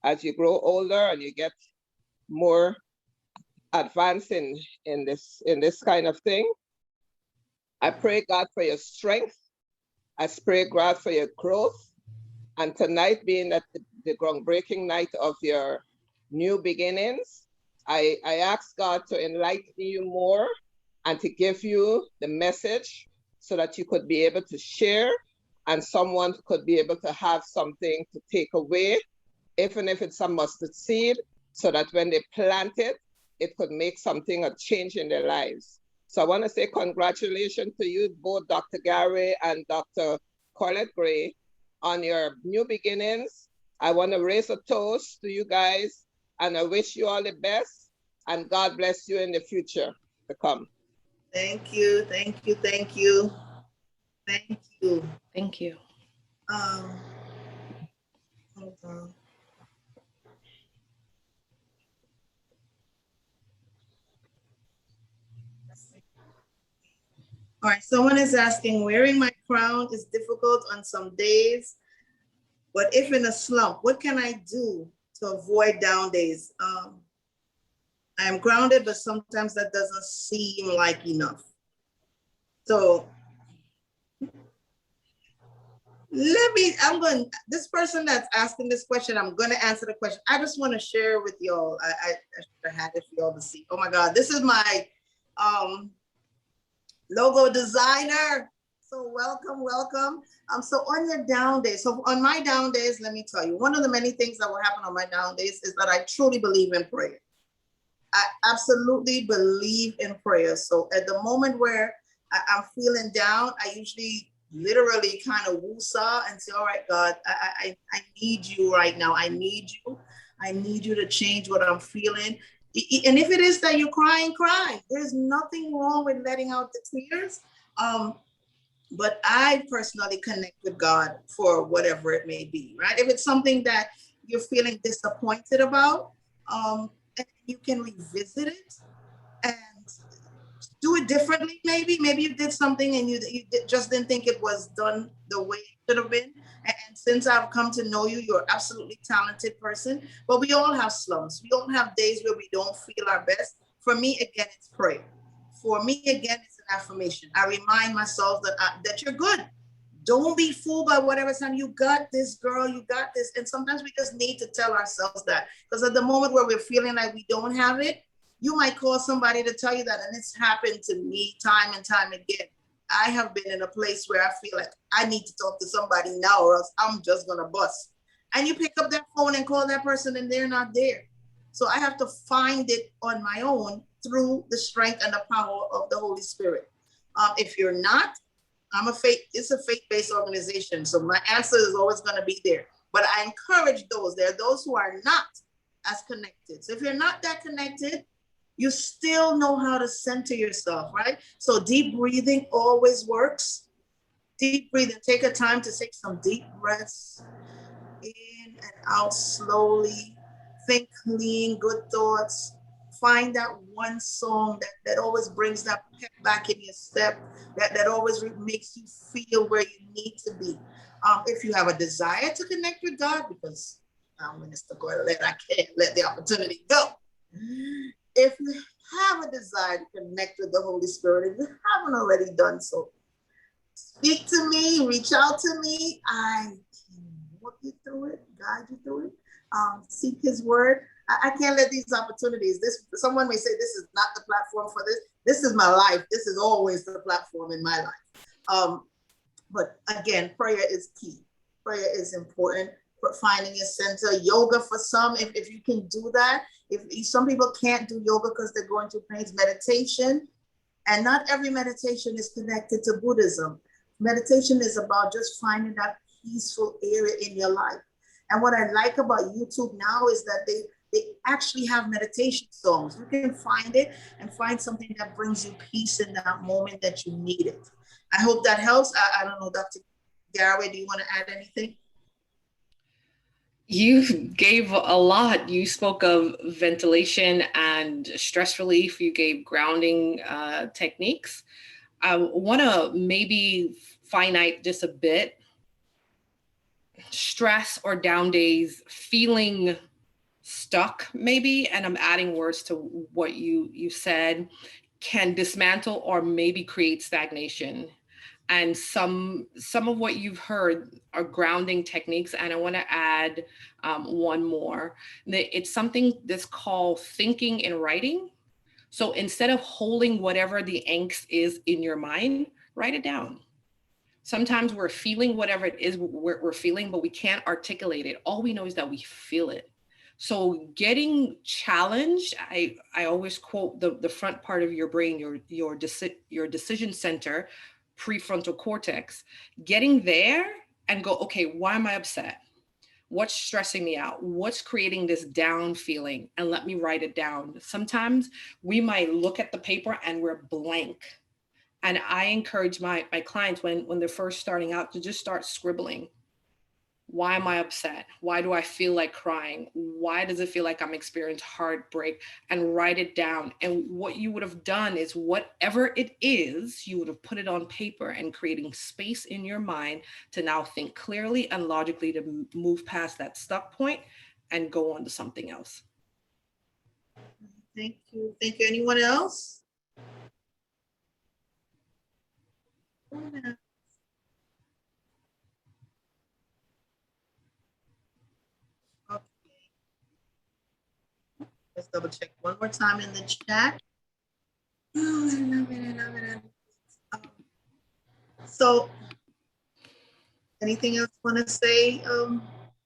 As you grow older and you get more advanced in this kind of thing, I pray God for your strength. I pray God for your growth. And tonight being at the groundbreaking night of your new beginnings, I ask God to enlighten you more and to give you the message so that you could be able to share and someone could be able to have something to take away, even if it's a mustard seed, so that when they plant it, it could make something, a change in their lives. So I want to say congratulations to you, both Dr. Gary and Dr. Colette Gray, on your new beginnings. I want to raise a toast to you guys, and I wish you all the best, and God bless you in the future to come. Thank you, thank you, thank you, thank you. Thank you. Hold on. All right, someone is asking, wearing my crown is difficult on some days, but if in a slump, what can I do to avoid down days? I am grounded, but sometimes that doesn't seem like enough. So this person that's asking this question, I'm going to answer the question. I just want to share with y'all. I should have had it for y'all to see. Oh my God, this is my logo designer. So welcome, welcome. So on your down days, so on my down days, let me tell you, one of the many things that will happen on my down days is that I truly believe in prayer. I absolutely believe in prayer. So at the moment where I'm feeling down, I usually literally kind of woo-saw and say, all right, God, I need you right now. I need you. I need you to change what I'm feeling. And if it is that you're crying, cry. There's nothing wrong with letting out the tears. But I personally connect with God for whatever it may be, right? If it's something that you're feeling disappointed about, you can revisit it and do it differently. Maybe you did something and you just didn't think it was done the way it should have been. And since I've come to know you, you're an absolutely talented person. But we all have slumps. We all have days where we don't feel our best. For me, again, it's prayer. For me, again, it's an affirmation. I remind myself that you're good. Don't be fooled by whatever time. You got this, girl, you got this. And sometimes we just need to tell ourselves that, because at the moment where we're feeling like we don't have it, you might call somebody to tell you that. And it's happened to me time and time again. I have been in a place where I feel like I need to talk to somebody now or else I'm just going to bust. And you pick up that phone and call that person and they're not there. So I have to find it on my own through the strength and the power of the Holy Spirit. If you're not, it's a faith-based organization. So my answer is always going to be there. But I encourage there are those who are not as connected. So if you're not that connected, you still know how to center yourself, right? So deep breathing always works. Deep breathing, take a time to take some deep breaths in and out slowly. Think clean, good thoughts. Find that one song that always brings that pep back in your step, that always makes you feel where you need to be. If you have a desire to connect with God, because I'm Minister Gordon, I can't let the opportunity go. If you have a desire to connect with the Holy Spirit, if you haven't already done so, speak to me, reach out to me. I can walk you through it, guide you through it. Seek His word. I can't let these opportunities. Someone may say this is not the platform for this. This is my life. This is always the platform in my life. But again, prayer is key. Prayer is important for finding a center. Yoga for some, if you can do that. If some people can't do yoga because they're going through pains, meditation, and not every meditation is connected to Buddhism. Meditation is about just finding that peaceful area in your life. And what I like about YouTube now is that they actually have meditation songs. You can find it and find something that brings you peace in that moment that you need it. I hope that helps. I don't know, Dr. Garraway, do you want to add anything? You gave a lot. You spoke of ventilation and stress relief. You gave grounding techniques. I want to maybe finite just a bit. Stress or down days, feeling stuck maybe, and I'm adding words to what you said, can dismantle or maybe create stagnation. And some of what you've heard are grounding techniques. And I want to add one more. It's something that's called thinking and writing. So instead of holding whatever the angst is in your mind, write it down. Sometimes we're feeling whatever it is we're feeling, but we can't articulate it. All we know is that we feel it. So getting challenged, I always quote the front part of your brain, your decision center, prefrontal cortex, getting there and go, okay, why am I upset? What's stressing me out? What's creating this down feeling? And let me write it down. Sometimes we might look at the paper and we're blank. And I encourage my clients when they're first starting out to just start scribbling. Why am I upset? Why do I feel like crying? Why does it feel like I'm experiencing heartbreak? And write it down. And what you would have done is whatever it is, you would have put it on paper and creating space in your mind to now think clearly and logically to move past that stuck point and go on to something else. Thank you. Thank you. Anyone else? Okay. Let's double check one more time in the chat. Oh, I love it. I love it. So, anything else you want to say,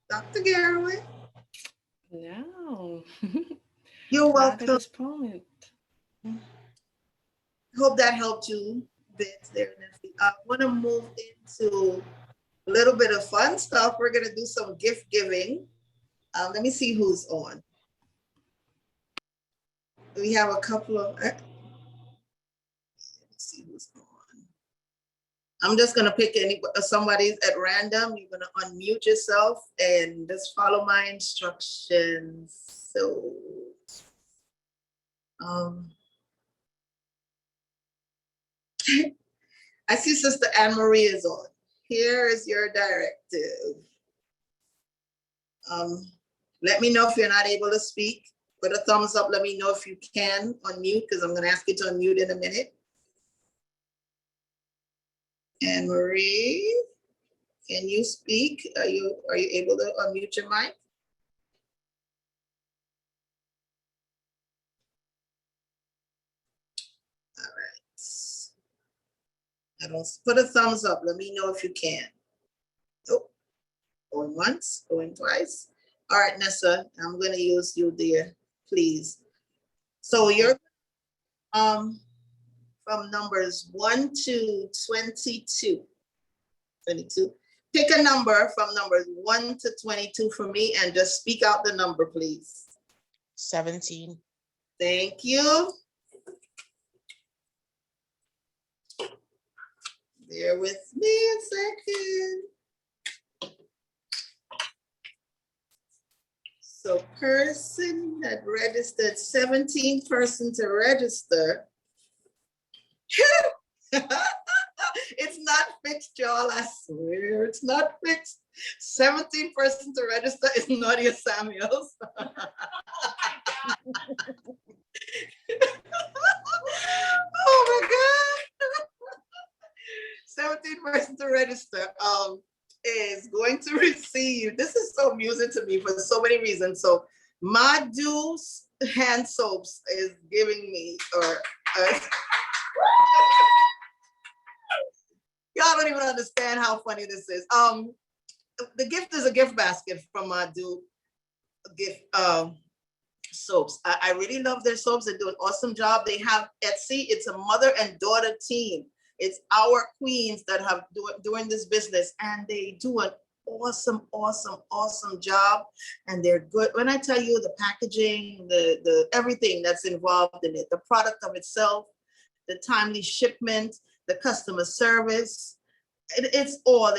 Dr. Garraway? No. You're Not at welcome. this point. Hope that helped you a bit there, Nancy. I want to move into a little bit of fun stuff. We're going to do some gift giving. Let me see who's on. We have a couple of, let's see who's on. I'm just going to pick somebody at random. You're going to unmute yourself and just follow my instructions. So, I see Sister Anne Marie is on. Here is your directive. Let me know if you're not able to speak. Put a thumbs up. Let me know if you can unmute, because I'm going to ask you to unmute in a minute. Anne Marie, can you speak? Are you able to unmute your mic? All right. I don't put a thumbs up. Let me know if you can. Oh, going once, going twice. All right, Nessa, I'm going to use you there, please. So you're from numbers 1 to 22. Pick a number from numbers 1 to 22 for me and just speak out the number, please. 17. Thank you. Bear with me a second. So person that registered, 17 person to register. It's not fixed, y'all. I swear it's not fixed. 17 person to register is Nadia Samuels. Oh my God. 17 person to register is going to receive, this is so amusing to me for so many reasons. So Madu hand soaps is giving me, y'all don't even understand how funny this is. The gift is a gift basket from Madu gift soaps. I really love their soaps. They do an awesome job. They have Etsy. It's a mother and daughter team. It's our queens that have doing this business, and they do an awesome job, and they're good. When I tell you the packaging, the everything that's involved in it, the product of itself, the timely shipment, the customer service, they're all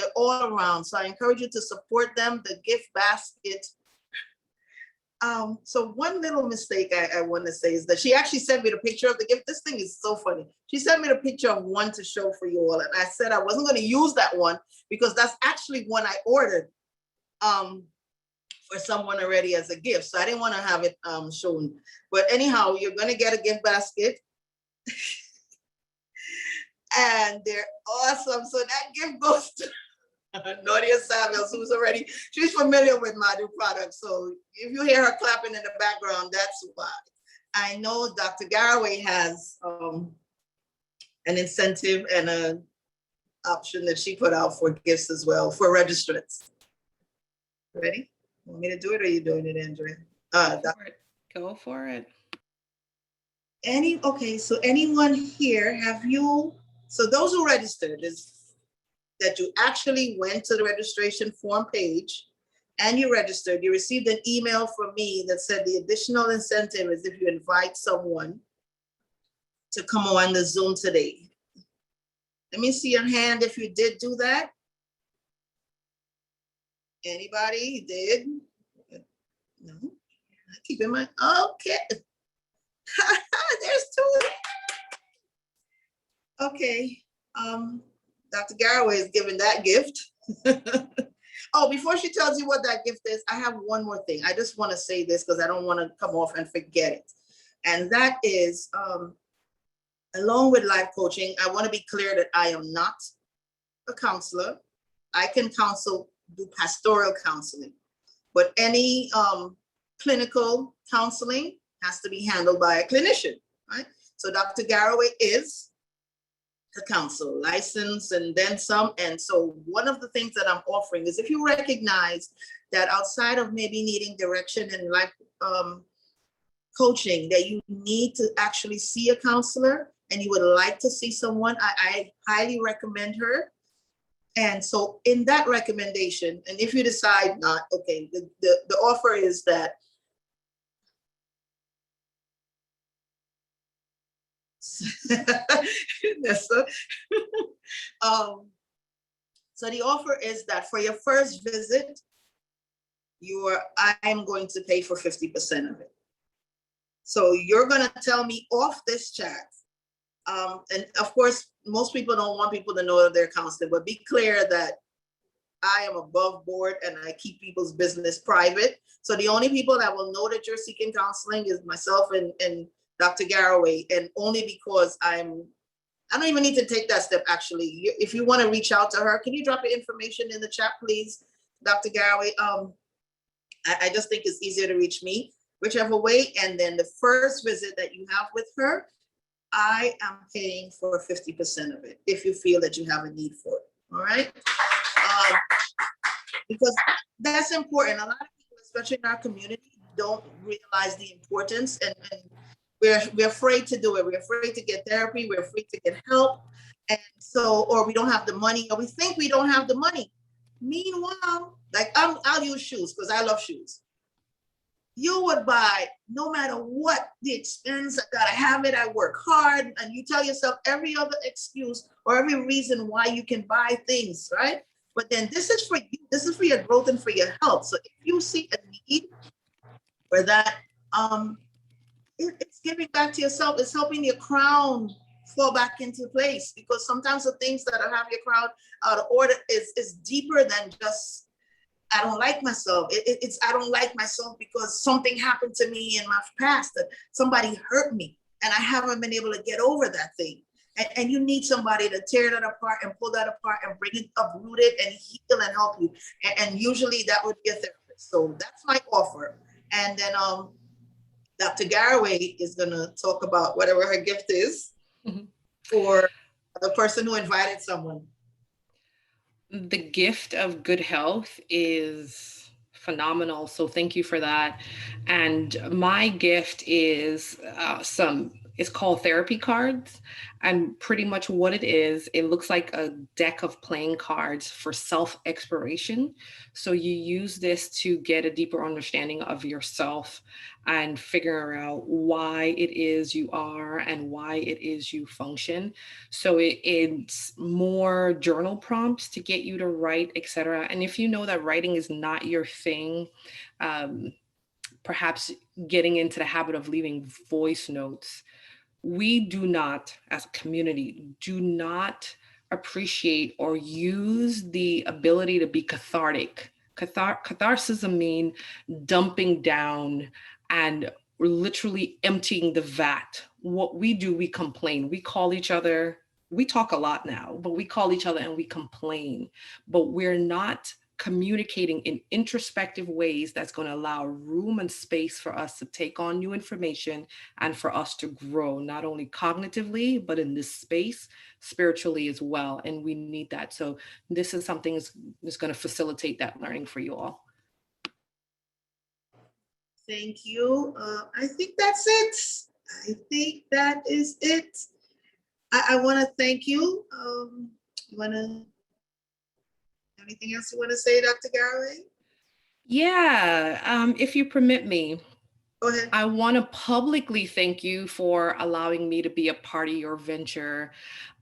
around. So I encourage you to support them. The gift basket. So one little mistake I want to say is that she actually sent me the picture of the gift. This thing is so funny. She sent me the picture of one to show for you all. And I said I wasn't going to use that one because that's actually one I ordered for someone already as a gift. So I didn't want to have it shown. But anyhow, you're going to get a gift basket. And they're awesome. So that gift goes to Nadia Samuels, she's familiar with Madu products. So if you hear her clapping in the background, that's why. I know Dr. Garraway has an incentive and option that she put out for gifts as well for registrants. Ready? Want me to do it, or are you doing it, Andrea? Go for it. Okay, so anyone here, so those who registered, is that you actually went to the registration form page and you registered, you received an email from me that said the additional incentive is if you invite someone to come on the Zoom today. Let me see your hand if you did do that. Anybody did? No, keep in mind, okay. There's two. Okay, Dr. Garraway is giving that gift. Oh, before she tells you what that gift is, I have one more thing. I just want to say this because I don't want to come off and forget it. And that is, along with life coaching, I want to be clear that I am not a counselor. I can do pastoral counseling, but any clinical counseling has to be handled by a clinician, right? So Dr. Garraway is a counselor, licensed and then some. And so one of the things that I'm offering is if you recognize that outside of maybe needing direction and life coaching, that you need to actually see a counselor and you would like to see someone, I highly recommend her. And so in that recommendation, and if you decide not, okay, the offer is that so the offer is that for your first visit, I am going to pay for 50% of it. So you're going to tell me off this chat. And of course, most people don't want people to know that they're counseling, but be clear that I am above board and I keep people's business private. So the only people that will know that you're seeking counseling is myself and Dr. Garraway, and only because I don't even need to take that step, actually. If you want to reach out to her, can you drop your information in the chat, please, Dr. Garraway? I just think it's easier to reach me, whichever way. And then the first visit that you have with her, I am paying for 50% of it if you feel that you have a need for it, all right? Because that's important. A lot of people, especially in our community, don't realize the importance, and we're afraid to do it. We're afraid to get therapy. We're afraid to get help. And so, or we don't have the money, or we think we don't have the money. Meanwhile, like I'll use shoes because I love shoes. You would buy, no matter what the expense, I gotta have it, I work hard, and you tell yourself every other excuse or every reason why you can buy things, right? But then this is for you, this is for your growth and for your health. So if you see a need for that, it's giving back to yourself. It's helping your crown fall back into place, because sometimes the things that have your crown out of order is deeper than just, I don't like myself. It's I don't like myself because something happened to me in my past, that somebody hurt me and I haven't been able to get over that thing. And you need somebody to tear that apart and pull that apart and bring it, uproot it and heal and help you. And usually that would be a therapist. So that's my offer. And then Dr. Garraway is gonna talk about whatever her gift is for the person who invited someone. The gift of good health is phenomenal. So thank you for that. And my gift is it's called therapy cards. And pretty much what it is, it looks like a deck of playing cards for self-exploration. So you use this to get a deeper understanding of yourself and figure out why it is you are and why it is you function. So it's more journal prompts to get you to write, etc. And if you know that writing is not your thing, perhaps getting into the habit of leaving voice notes. We do not, as a community, do not appreciate or use the ability to be cathartic. Catharsis means dumping down and literally emptying the vat. What we do, we complain. We call each other, we talk a lot now, but we call each other and we complain. But we're not communicating in introspective ways that's going to allow room and space for us to take on new information and for us to grow, not only cognitively, but in this space spiritually as well. And we need that. So this is something that's going to facilitate that learning for you all. Thank you. I think that's it. I think that is it. I want to thank you. Anything else you want to say, Dr. Garraway? Yeah, if you permit me, Go ahead. I want to publicly thank you for allowing me to be a part of your venture.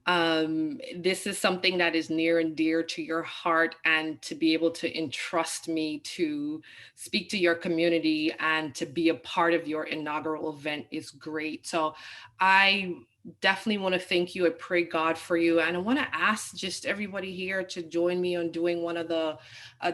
This is something that is near and dear to your heart, and to be able to entrust me to speak to your community and to be a part of your inaugural event is great. So I definitely want to thank you. I pray God for you. And I want to ask just everybody here to join me on doing one of the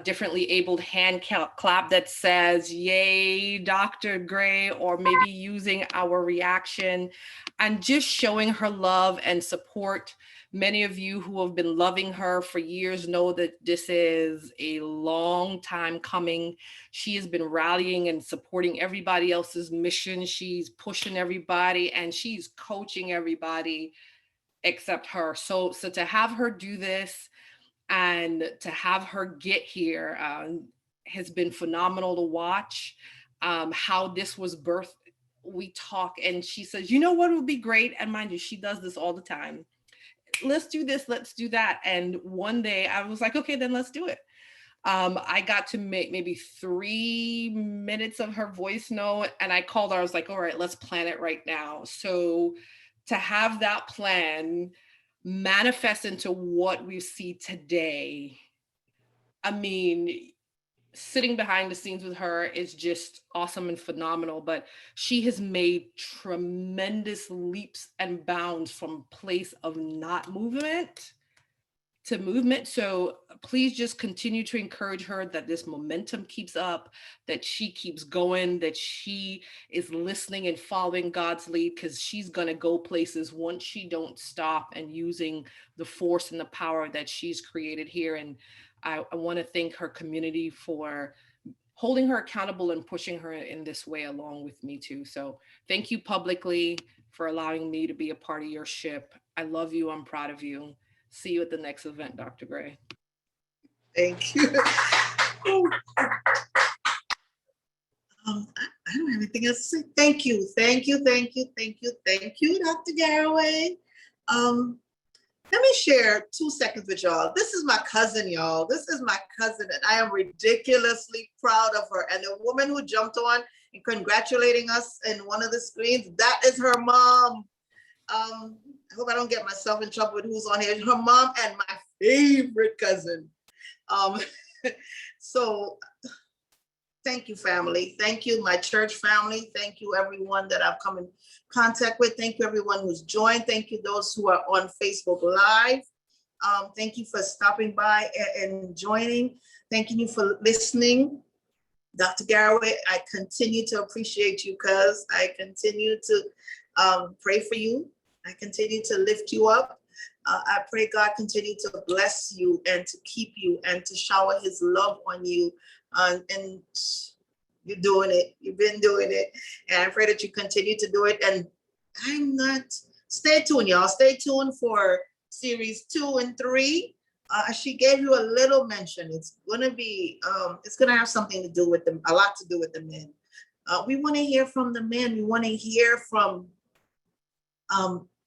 differently abled hand clap that says, yay, Dr. Gray, or maybe using our reaction and just showing her love and support. Many of you who have been loving her for years know that this is a long time coming. She has been rallying and supporting everybody else's mission. She's pushing everybody and she's coaching everybody except her. So to have her do this and to have her get here has been phenomenal to watch. How this was birthed. We talk and she says, you know what would be great? And mind you, she does this all the time. Let's do this, let's do that. And one day I was like, okay, then let's do it. I got to make maybe 3 minutes of her voice note and I called her. I was like, all right, let's plan it right now. So to have that plan manifest into what we see today, I mean, sitting behind the scenes with her is just awesome and phenomenal, but she has made tremendous leaps and bounds from place of not movement to movement. So please just continue to encourage her that this momentum keeps up, that she keeps going, that she is listening and following God's lead, because she's going to go places once she don't stop and using the force and the power that she's created here. And I want to thank her community for holding her accountable and pushing her in this way along with me too. So thank you publicly for allowing me to be a part of your ship. I love you. I'm proud of you. See you at the next event, Dr. Gray. Thank you. I don't have anything else to say. Thank you, thank you, thank you, thank you, thank you, Dr. Garraway. Let me share 2 seconds with y'all. This is my cousin, y'all. This is my cousin, and I am ridiculously proud of her. And the woman who jumped on and congratulating us in one of the screens, that is her mom. I hope I don't get myself in trouble with who's on here. Her mom and my favorite cousin. So thank you, family. Thank you, my church family. Thank you, everyone that I've come in contact with. Thank you, everyone who's joined. Thank you, those who are on Facebook Live. Thank you for stopping by and joining. Thank you for listening. Dr. Garraway, I continue to appreciate you, because I continue to pray for you. I continue to lift you up. I pray God continue to bless you and to keep you and to shower his love on you. And you're doing it. You've been doing it. And I pray that you continue to do it. And stay tuned, y'all. Stay tuned for series 2 and 3. She gave you a little mention. It's going to be, it's going to have something to do with them, a lot to do with the men. We want to hear from the men. We want to hear from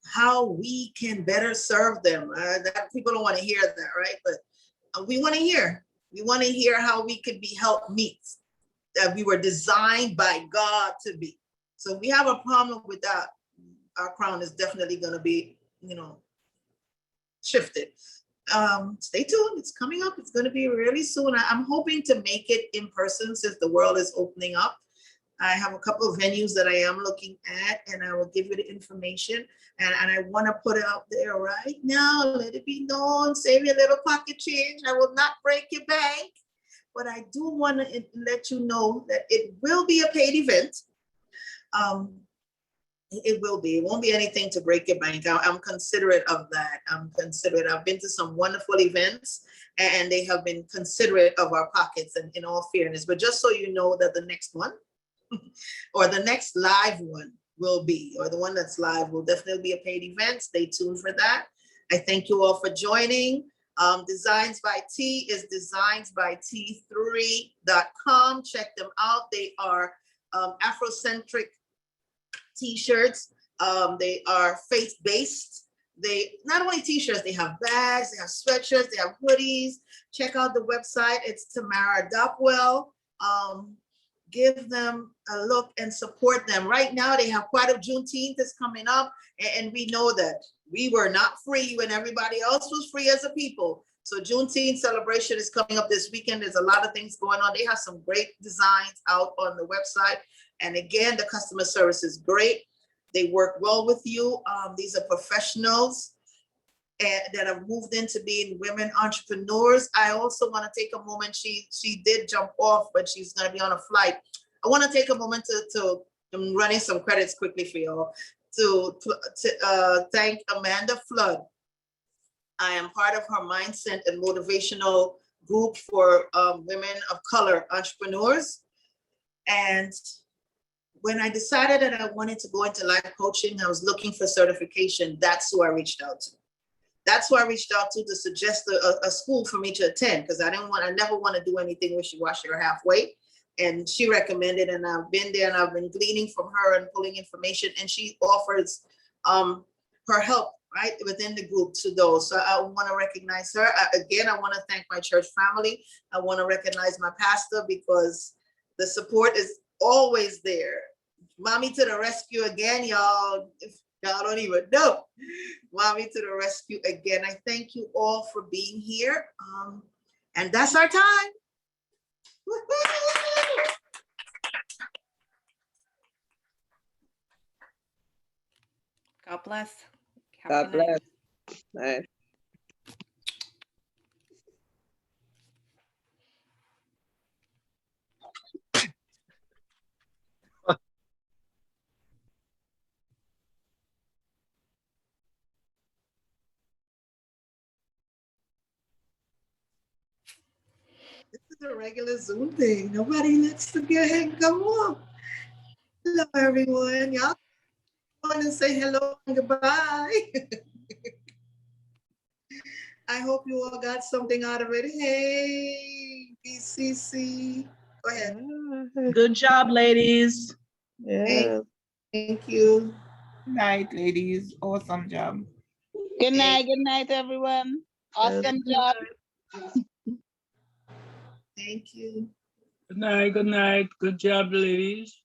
how we can better serve them. That people don't want to hear that, right? But we want to hear. We want to hear how we could be helpmeets that we were designed by God to be. So we have a problem with that. Our crown is definitely going to be, shifted. Stay tuned. It's coming up. It's going to be really soon. I'm hoping to make it in person since the world is opening up. I have a couple of venues that I am looking at, and I will give you the information. And I want to put it out there right now. Let it be known. Save your little pocket change. I will not break your bank. But I do want to let you know that it will be a paid event. It will be. It won't be anything to break your bank. I'm considerate of that. I'm considerate. I've been to some wonderful events and they have been considerate of our pockets, and in all fairness. But just so you know that the next one or the next live one will be, or the one that's live will definitely be a paid event. Stay tuned for that. I thank you all for joining. Designs by T is designsbyt3.com. Check them out. They are Afrocentric t-shirts. They are faith-based. They not only t-shirts, they have bags, they have sweatshirts, they have hoodies. Check out the website. It's Tamara Dopwell. Give them a look and support them. Right now, they have quite a Juneteenth is coming up, and we know that we were not free when everybody else was free as a people. So Juneteenth celebration is coming up this weekend. There's a lot of things going on. They have some great designs out on the website. And again, the customer service is great. They work well with you. These are professionals that have moved into being women entrepreneurs. I also want to take a moment. She did jump off, but she's going to be on a flight. I want to take a moment I'm running some credits quickly for y'all to thank Amanda Flood. I am part of her mindset and motivational group for women of color entrepreneurs. And when I decided that I wanted to go into life coaching, I was looking for certification. That's who I reached out to. That's who I reached out to suggest a school for me to attend, because I never want to do anything wishy-washy or halfway. And she recommended, and I've been there and I've been gleaning from her and pulling information, and she offers her help right within the group to those. So I want to recognize her. Again, I want to thank my church family. I want to recognize my pastor, because the support is always there. Mommy to the rescue again, y'all. If y'all don't even know, mommy to the rescue again. I thank you all for being here. And that's our time. God bless. Have a God good night. bless. Nice. This is a regular Zoom thing. Nobody lets to go ahead and come on. Hello, everyone. Y'all want to say hello and goodbye. I hope you all got something out of it. Hey, BCC. Go ahead. Good job, ladies. Yeah. Thank you. Good night, ladies. Awesome job. Good night, everyone. Awesome job. Thank you. Good night. Good job, ladies.